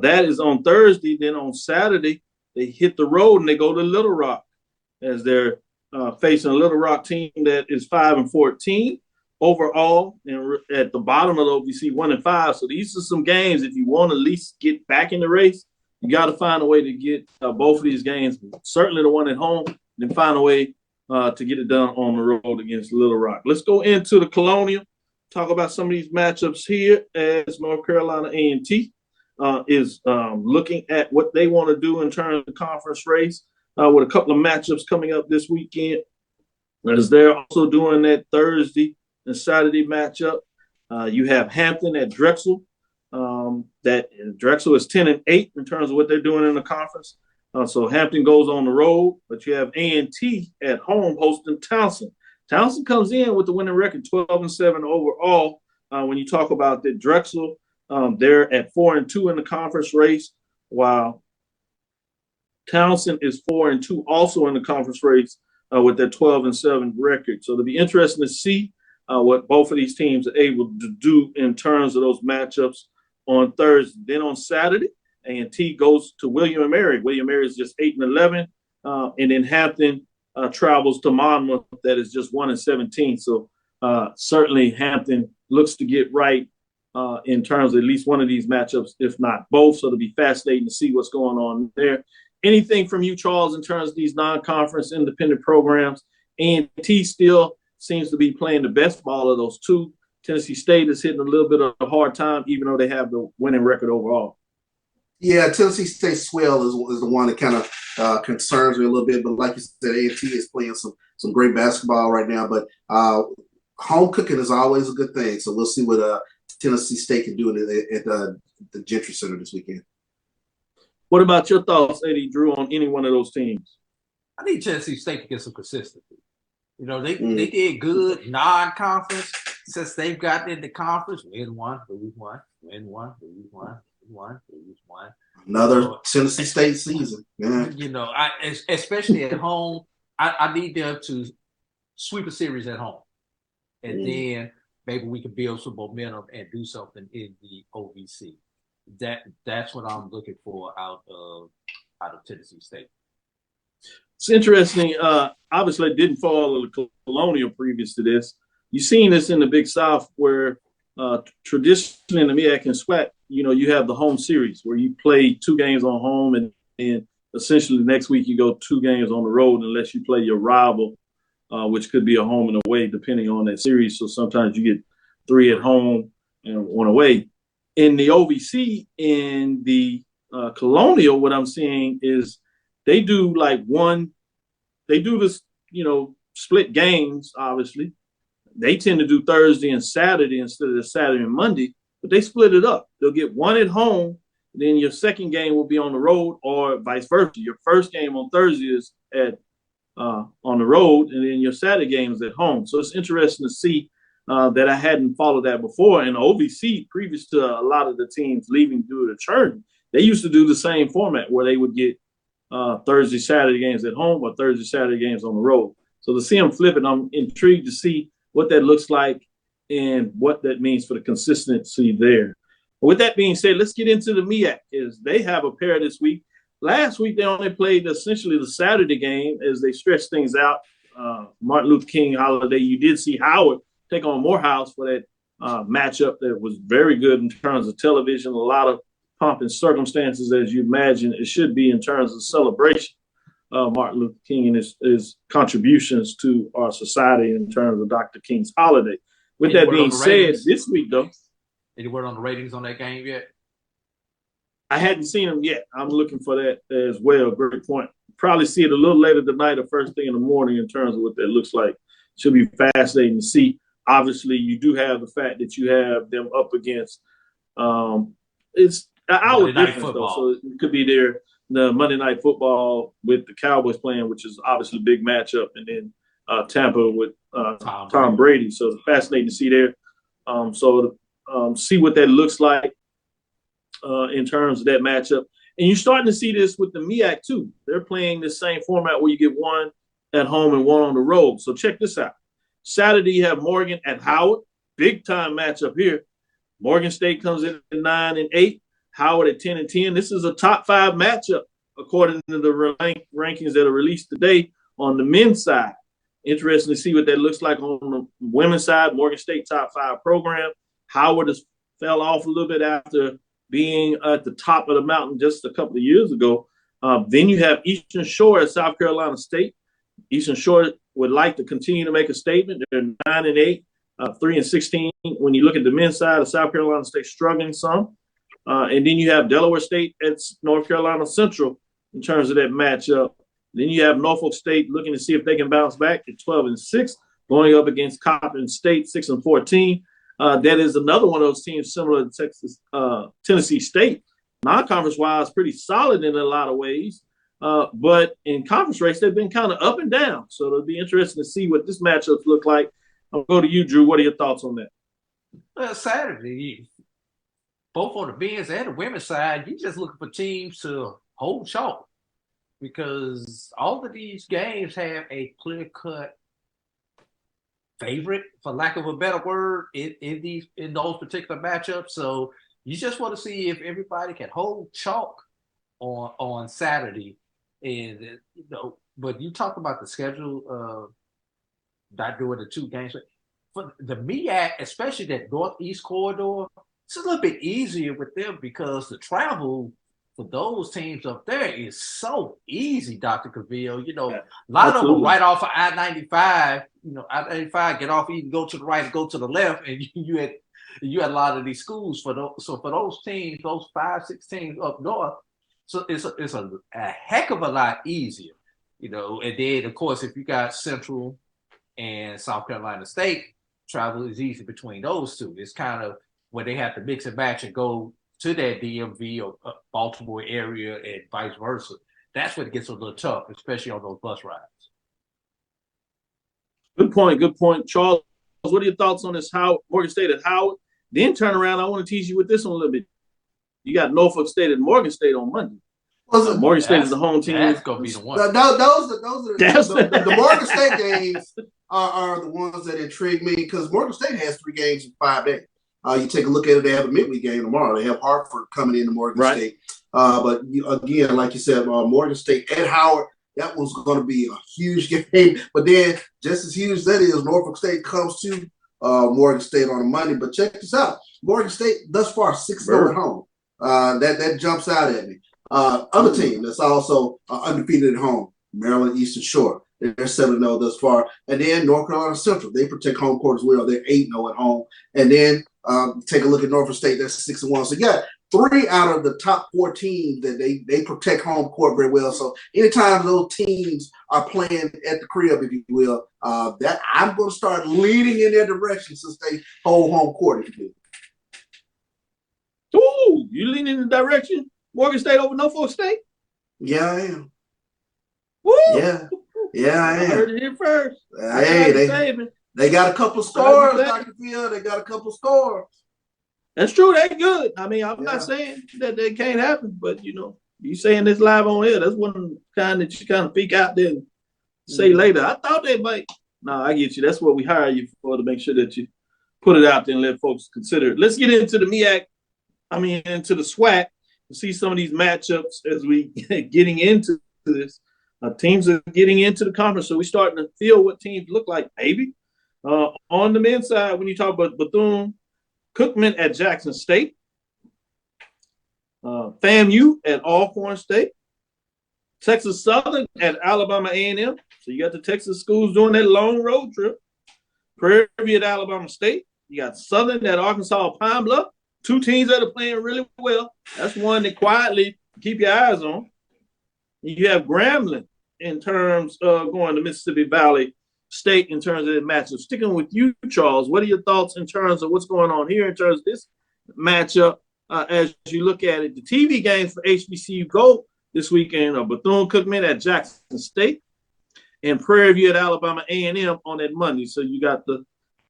That is on Thursday. Then on Saturday, they hit the road and they go to Little Rock as they're facing a Little Rock team that is 5-14 overall, and at the bottom of the OVC 1-5. So these are some games. If you want to at least get back in the race, you got to find a way to get both of these games. Certainly the one at home, then find a way to get it done on the road against Little Rock. Let's go into the Colonial. Talk about some of these matchups here as North Carolina A&T. Is looking at what they want to do in terms of the conference race with a couple of matchups coming up this weekend. As they're also doing that Thursday and Saturday matchup. You have Hampton at Drexel. That Drexel is 10-8 in terms of what they're doing in the conference. So Hampton goes on the road, but you have A&T at home hosting Towson. Towson comes in with the winning record, 12-7 overall. When you talk about the Drexel, they're at 4-2 in the conference race, while Towson is 4-2 also in the conference race with their 12-7 record. So it'll be interesting to see what both of these teams are able to do in terms of those matchups on Thursday. Then on Saturday, A&T goes to William & Mary. William & Mary is just 8-11, and then Hampton travels to Monmouth that is just 1-17. So certainly Hampton looks to get right in terms of at least one of these matchups, if not both. So it'll be fascinating to see what's going on there. Anything from you, Charles, in terms of these non-conference independent programs? A&T still seems to be playing the best ball of those two. Tennessee State is hitting a little bit of a hard time, even though they have the winning record overall. Yeah, Tennessee State swell is the one that kind of concerns me a little bit. But like you said, A&T is playing some great basketball right now. But home cooking is always a good thing. So we'll see what Tennessee State can do at the Gentry Center this weekend. What about your thoughts, Eddie Drew, on any one of those teams? I need Tennessee State to get some consistency. You know, they did good non-conference since they've gotten into conference. Win one, lose one, win one, lose one, win one, lose one. Another Tennessee State season. Yeah. You know, especially at home, I need them to sweep a series at home. And then maybe we can build some momentum and do something in the OVC. That's what I'm looking for out of Tennessee State. It's interesting. Obviously, it didn't follow the Colonial previous to this. You've seen this in the Big South where traditionally in the MEAC and SWAC, you know, you have the home series where you play 2 games on home and essentially the next week you go 2 games on the road unless you play your rival, which could be a home and away depending on that series. So sometimes you get 3 at home and 1 away. In the OVC, in the Colonial, what I'm seeing is they do this, you know, split games, obviously. They tend to do Thursday and Saturday instead of the Saturday and Monday, but they split it up. They'll get 1 at home, then your second game will be on the road, or vice versa. Your first game on Thursday is on the road, and then your Saturday game is at home. So it's interesting to see that I hadn't followed that before. And OVC, previous to a lot of the teams leaving due to churn, they used to do the same format where they would get Thursday, Saturday games at home or Thursday, Saturday games on the road. So to see them flip it, I'm intrigued to see what that looks like and what that means for the consistency there. With that being said, let's get into the MEAC. They have a pair this week. Last week, they only played essentially the Saturday game as they stretched things out. Martin Luther King holiday. You did see Howard take on Morehouse for that matchup that was very good in terms of television. A lot of pomp and circumstances, as you imagine it should be in terms of celebration of Martin Luther King and his contributions to our society in terms of Dr. King's holiday. With that being said, this week, though. Any word on the ratings on that game yet? I hadn't seen them yet. I'm looking for that as well. Great point. Probably see it a little later tonight or first thing in the morning in terms of what that looks like. Should be fascinating to see. Obviously, you do have the fact that you have them up against it's an hour difference, though, so it could be the Monday Night Football with the Cowboys playing, which is obviously a big matchup, and then Tampa with Tom Brady. So it's fascinating to see there. See what that looks like in terms of that matchup. And you're starting to see this with the MEAC, too. They're playing the same format where you get 1 at home and 1 on the road. So check this out. Saturday, you have Morgan at Howard. Big-time matchup here. Morgan State comes in at 9-8. Howard at 10-10. This is a top 5 matchup according to the rankings that are released today on the men's side. Interesting to see what that looks like on the women's side. Morgan State top 5 program. Howard has fell off a little bit after being at the top of the mountain just a couple of years ago. Then you have Eastern Shore at South Carolina State. Eastern Shore would like to continue to make a statement. They're 9-8, 3-16. When you look at the men's side of South Carolina State, struggling some. And then you have Delaware State at North Carolina Central in terms of that matchup. Then you have Norfolk State looking to see if they can bounce back at 12-6, going up against Coppin State 6-14. That is another one of those teams similar to Tennessee State. Non-conference wise, pretty solid in a lot of ways. But in conference race, they've been kind of up and down. So it'll be interesting to see what this matchup look like. I'll go to you, Drew. What are your thoughts on that? Well, Saturday, both on the men's and the women's side, you're just looking for teams to hold chalk because all of these games have a clear-cut favorite, for lack of a better word, in those particular matchups. So you just want to see if everybody can hold chalk on Saturday. And but you talk about the schedule of not doing the 2 games. for the MEAC, especially that northeast corridor, it's a little bit easier with them because the travel for those teams up there is so easy, Dr. Cavil. You know, a lot of them right off of I-95, I-95, get off, either go to the right or go to the left, and you had a lot of these schools for those. So for those teams, those 5-6 teams up north, so it's a heck of a lot easier, And then, of course, if you got Central and South Carolina State, travel is easy between those two. It's kind of where they have to mix and match and go to that DMV or Baltimore area and vice versa. That's when it gets a little tough, especially on those bus rides. Good point. Charles, what are your thoughts on this Morgan State at Howard? Then turn around, I want to tease you with this one a little bit. You got Norfolk State and Morgan State on Monday. Morgan State is the home team. That's going to be the one. Those are the Morgan State games are the ones that intrigue me because Morgan State has 3 games in 5 days. You take a look at it, they have a midweek game tomorrow. They have Hartford coming into Morgan State. But again, like you said, Morgan State at Howard, that was going to be a huge game. But then, just as huge as that is, Norfolk State comes to Morgan State on a Monday. But check this out. Morgan State, thus far, 6-0 at home. That jumps out at me. Other team that's also undefeated at home, Maryland Eastern Shore. They're 7-0 thus far. And then North Carolina Central, they protect home court as well. They're 8-0 at home. And then take a look at Norfolk State, that's 6-1. So you got 3 out of the top 4 teams that they protect home court very well. So anytime those teams are playing at the crib, if you will, that I'm going to start leaning in their direction since they hold home court, if you will. Ooh, you leaning in the direction? Morgan State over Norfolk State? Yeah, I am. Woo! Yeah, I am. I heard it here first. Hey, they got a couple scores, Dr. Phil. They got a couple scores. That's true. They're good. I mean, I'm not saying that they can't happen, but, you saying this live on air, that's one kind that you kind of peek out there and say later. I thought they might. No, I get you. That's what we hire you for, to make sure that you put it out there and let folks consider it. Let's get into the MEAC, into the SWAC, to see some of these matchups as we getting into this. Teams are getting into the conference, so we're starting to feel what teams look like, maybe. On the men's side, when you talk about Bethune-Cookman at Jackson State, FAMU at Alcorn State, Texas Southern at Alabama A&M. So you got the Texas schools doing that long road trip. Prairie View at Alabama State. You got Southern at Arkansas Pine Bluff. 2 teams that are playing really well. That's one that quietly keep your eyes on. You have Grambling in terms of going to Mississippi Valley State in terms of the matchup. Sticking with you, Charles, what are your thoughts in terms of what's going on here in terms of this matchup as you look at it? The TV games for HBCU Go this weekend are Bethune-Cookman at Jackson State and Prairie View at Alabama A&M on that Monday. So you got the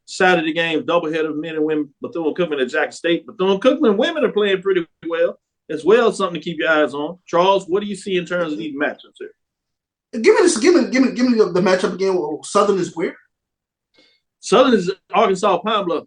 Saturday games, doubleheader of men and women, Bethune-Cookman at Jackson State. Bethune-Cookman women are playing pretty well as well, something to keep your eyes on. Charles, what do you see in terms of these matchups here? Give me the matchup again. Southern is where? Southern is Arkansas Pine Bluff.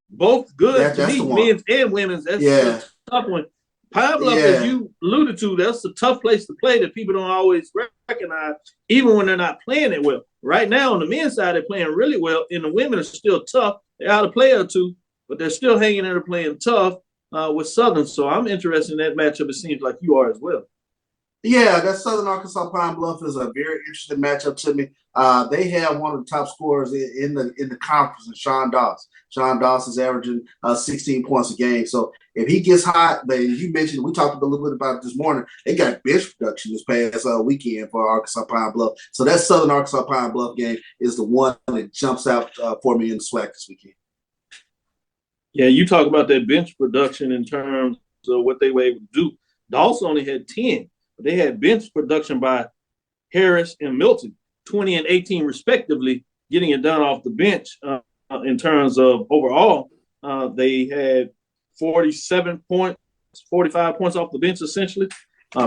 Both good to me, men's and women's. That's a tough one. Pine Bluff, as you alluded to, that's a tough place to play that people don't always recognize, even when they're not playing it well. Right now, on the men's side, they're playing really well, and the women are still tough. They're out a player or two, but they're still hanging in there playing tough with Southern. So I'm interested in that matchup. It seems like you are as well. Yeah, that Southern Arkansas Pine Bluff is a very interesting matchup to me. They have one of the top scorers in the conference, Sean Doss. Sean Doss is averaging 16 points a game. So if he gets hot, you mentioned, we talked a little bit about it this morning, they got bench production this past weekend for Arkansas Pine Bluff. So that Southern Arkansas Pine Bluff game is the one that jumps out for me in the SWAC this weekend. Yeah, you talk about that bench production in terms of what they were able to do. Doss only had 10. They had bench production by Harris and Milton, 20 and 18 respectively, getting it done off the bench. In terms of overall, they had 47 points, 45 points off the bench essentially.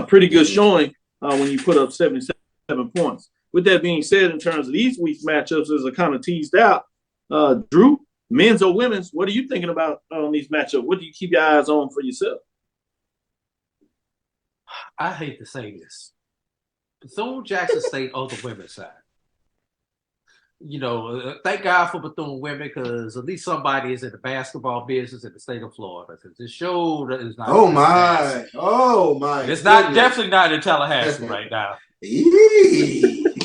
Pretty good showing when you put up 77 points. With that being said, in terms of these week's matchups, as I kind of teased out, Drew, men's or women's, what are you thinking about on these matchups? What do you keep your eyes on for yourself? I hate to say this. Bethune Jackson State on the women's side. thank God for Bethune women, because at least somebody is in the basketball business in the state of Florida. Because this show is not. Oh my! It's not definitely not in Tallahassee right now.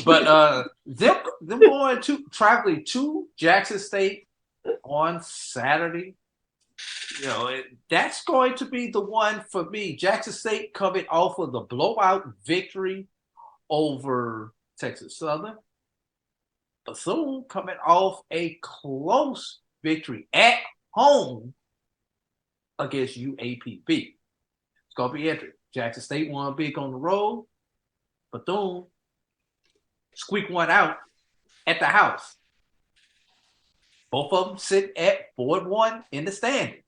But them traveling to Jackson State on Saturday. That's going to be the one for me. Jackson State coming off of the blowout victory over Texas Southern. Bethune coming off a close victory at home against UAPB. It's going to be interesting. Jackson State won big on the road. Bethune squeak one out at the house. Both of them sit at 4-1 in the standings.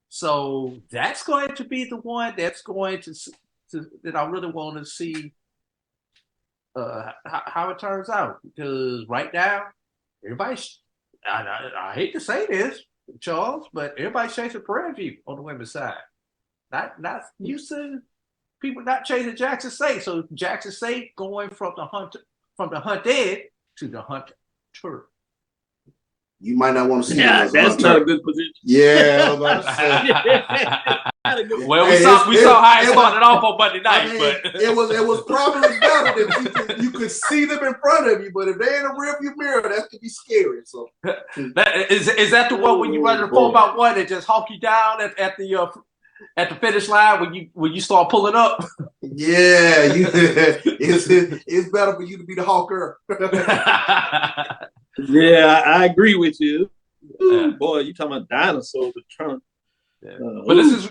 So that's going to be the one that's going to that I really want to see how it turns out. Because right now, everybody's, I hate to say this, Charles, but everybody's chasing Prairie View on the women's side. Not used to people not chasing Jackson State. So Jackson State going from the hunted to the hunter. You might not want to see. Yeah, that's not a good position. Yeah, I was about to say. Well, we saw how it started off on Monday night, but it was probably better that you could see them in front of you. But if they're in a rearview mirror, that could be scary. So is that the one when you run the 4x1 and just hawk you down at the finish line when you start pulling up? Yeah, it's better for you to be the hawker. Yeah, I agree with you. Ooh, boy, you talking about dinosaurs? But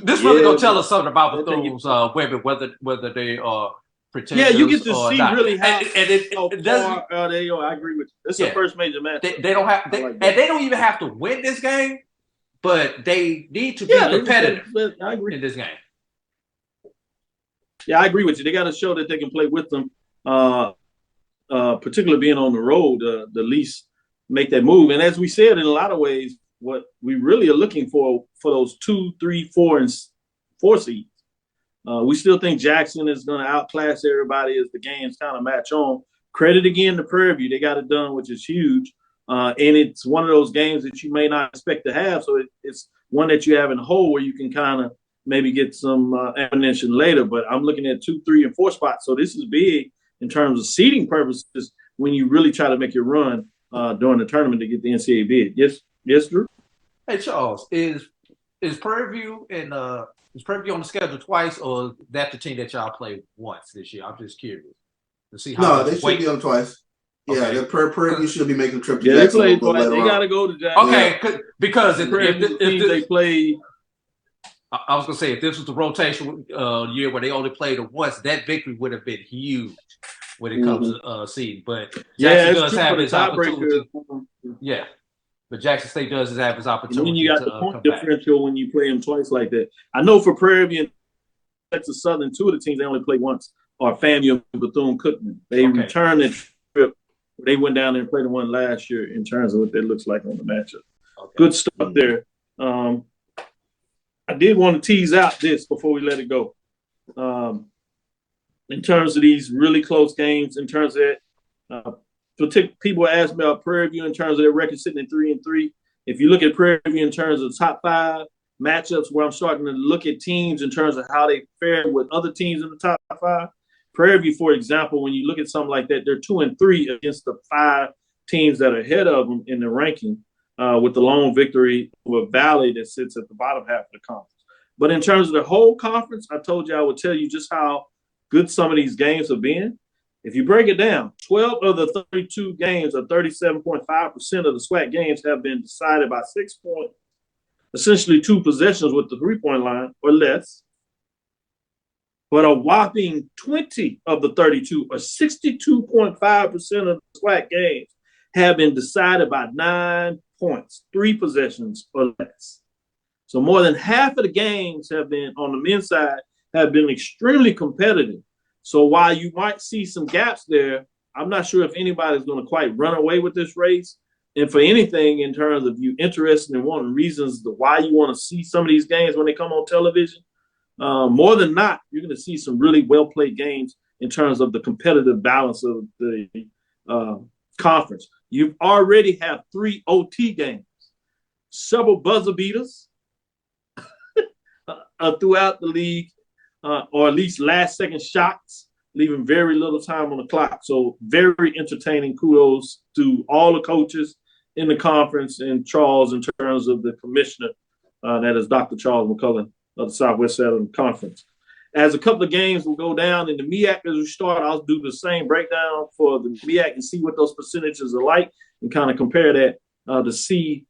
this really gonna tell us something about Bethune's women, whether they are pretenders. Yeah, you get to see not. really how far are they. I agree with you. This is the first major match. They don't have, and they don't even have to win this game, but they need to be competitive in this game. Yeah, I agree with you. They got to show that they can play with them, particularly being on the road. The least make that move. And as we said, in a lot of ways, what we really are looking for those 2, 3, 4, and 4 seeds. We still think Jackson is going to outclass everybody as the games kind of match on. Credit again to Prairie View. They got it done, which is huge. And it's one of those games that you may not expect to have. So it's one that you have in the hole where you can kind of maybe get some ammunition later. But I'm looking at 2, 3, and 4 spots. So this is big in terms of seeding purposes when you really try to make your run during the tournament to get the NCAA bid. Yes, Drew? Hey, Charles, is Prairie View on the schedule twice, or is that the team that y'all played once this year? I'm just curious to see how. No, they should be on twice. Okay. Yeah, Prairie View should be making a trip to Jackson. Jackson. They played twice. They got to go to Jackson. Okay, because if they play. I was going to say, if this was the rotation year where they only played it once, that victory would have been huge when it comes to seeding. But Jackson does have his opportunity. Yeah. But Jackson State does have his opportunity. And then you got the point differential when you play them twice like that. I know for Prairie View and Texas Southern, 2 of the teams they only play once are FAMU and Bethune-Cookman. They returned the trip. They went down there and played the one last year in terms of what that looks like on the matchup. Okay. Good stuff there. I did want to tease out this before we let it go. In terms of these really close games, in terms of that, people ask me about Prairie View in terms of their record sitting at 3-3. If you look at Prairie View in terms of top 5 matchups, where I'm starting to look at teams in terms of how they fared with other teams in the top 5. Prairie View, for example, when you look at something like that, they're 2-3 against the 5 teams that are ahead of them in the ranking, with the lone victory over Valley that sits at the bottom half of the conference. But in terms of the whole conference, I told you I would tell you just how good some of these games have been. If you break it down, 12 of the 32 games, or 37.5% of the SWAC games, have been decided by 6 points, essentially 2 possessions with the 3-point line or less. But a whopping 20 of the 32, or 62.5% of the SWAC games, have been decided by 9 points, 3 possessions or less. So more than half of the games have been, on the men's side, have been extremely competitive. So while you might see some gaps there, I'm not sure if anybody's going to quite run away with this race. And for anything in terms of you interested in wanting reasons why you want to see some of these games when they come on television, more than not, you're going to see some really well-played games in terms of the competitive balance of the conference. You already have 3 OT games, several buzzer beaters throughout the league, or at least last-second shots, leaving very little time on the clock. So very entertaining. Kudos to all the coaches in the conference and Charles in terms of the commissioner, that is Dr. Charles McCullough of the Southwest Southern Conference. As a couple of games will go down in the MEAC as we start, I'll do the same breakdown for the MEAC and see what those percentages are like and kind of compare that to see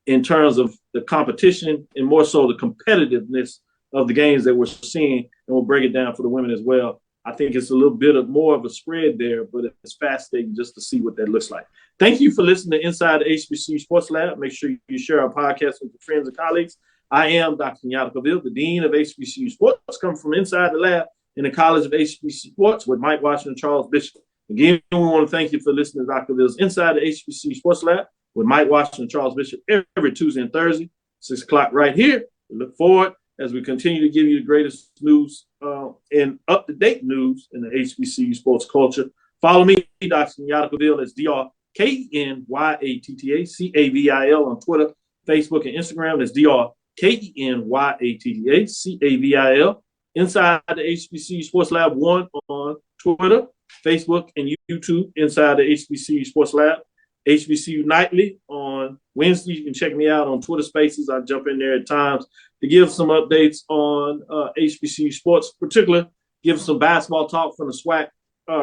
in terms of the competition and more so the competitiveness of the games that we're seeing, and we'll break it down for the women as well. I think it's a little bit of more of a spread there, but it's fascinating just to see what that looks like. Thank you for listening to Inside the HBCU Sports Lab. Make sure you share our podcast with your friends and colleagues. I am Dr. Kenyatta Cavil, the Dean of HBCU Sports, coming from inside the lab in the College of HBCU Sports with Mike Washington and Charles Bishop. Again, we want to thank you for listening to Dr. Cavill's Inside the HBCU Sports Lab with Mike Washington and Charles Bishop every Tuesday and Thursday, 6 o'clock right here. We look forward as we continue to give you the greatest news and up-to-date news in the HBCU sports culture. Follow me, Dr. Kenyatta Cavil, that's DrKenyattaCavil on Twitter, Facebook, and Instagram. That's DrKenyattaCavil. Inside the HBCU Sports Lab 1 on Twitter, Facebook, and YouTube. Inside the HBCU Sports Lab. HBCU Nightly on Wednesday. You can check me out on Twitter Spaces. I jump in there at times to give some updates on HBCU sports, particularly give some basketball talk from the SWAC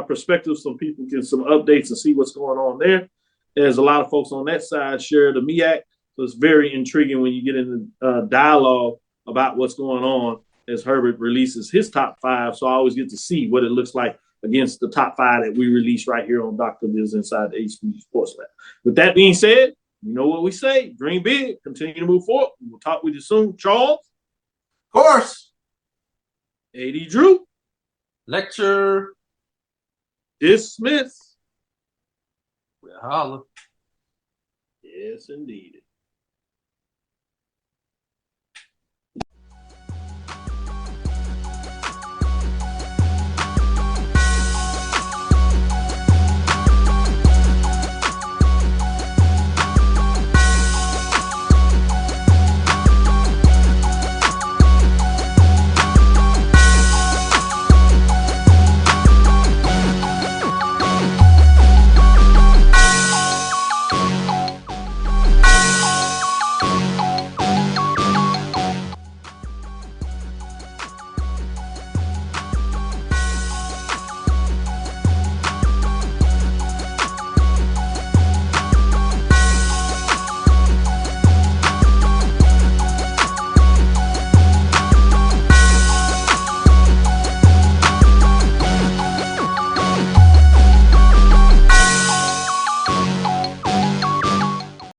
perspective so people get some updates and see what's going on there. There's a lot of folks on that side share the MEAC, so it's very intriguing when you get into dialogue about what's going on as Herbert releases his top 5. So I always get to see what it looks like against the top 5 that we release right here on Dr. Liz Inside the HBCU Sports Lab. With that being said, you know what we say, dream big, continue to move forward. We'll talk with you soon. Charles? Of course. AD Drew? Lecture. Dismiss. We'll holler. Yes, indeed.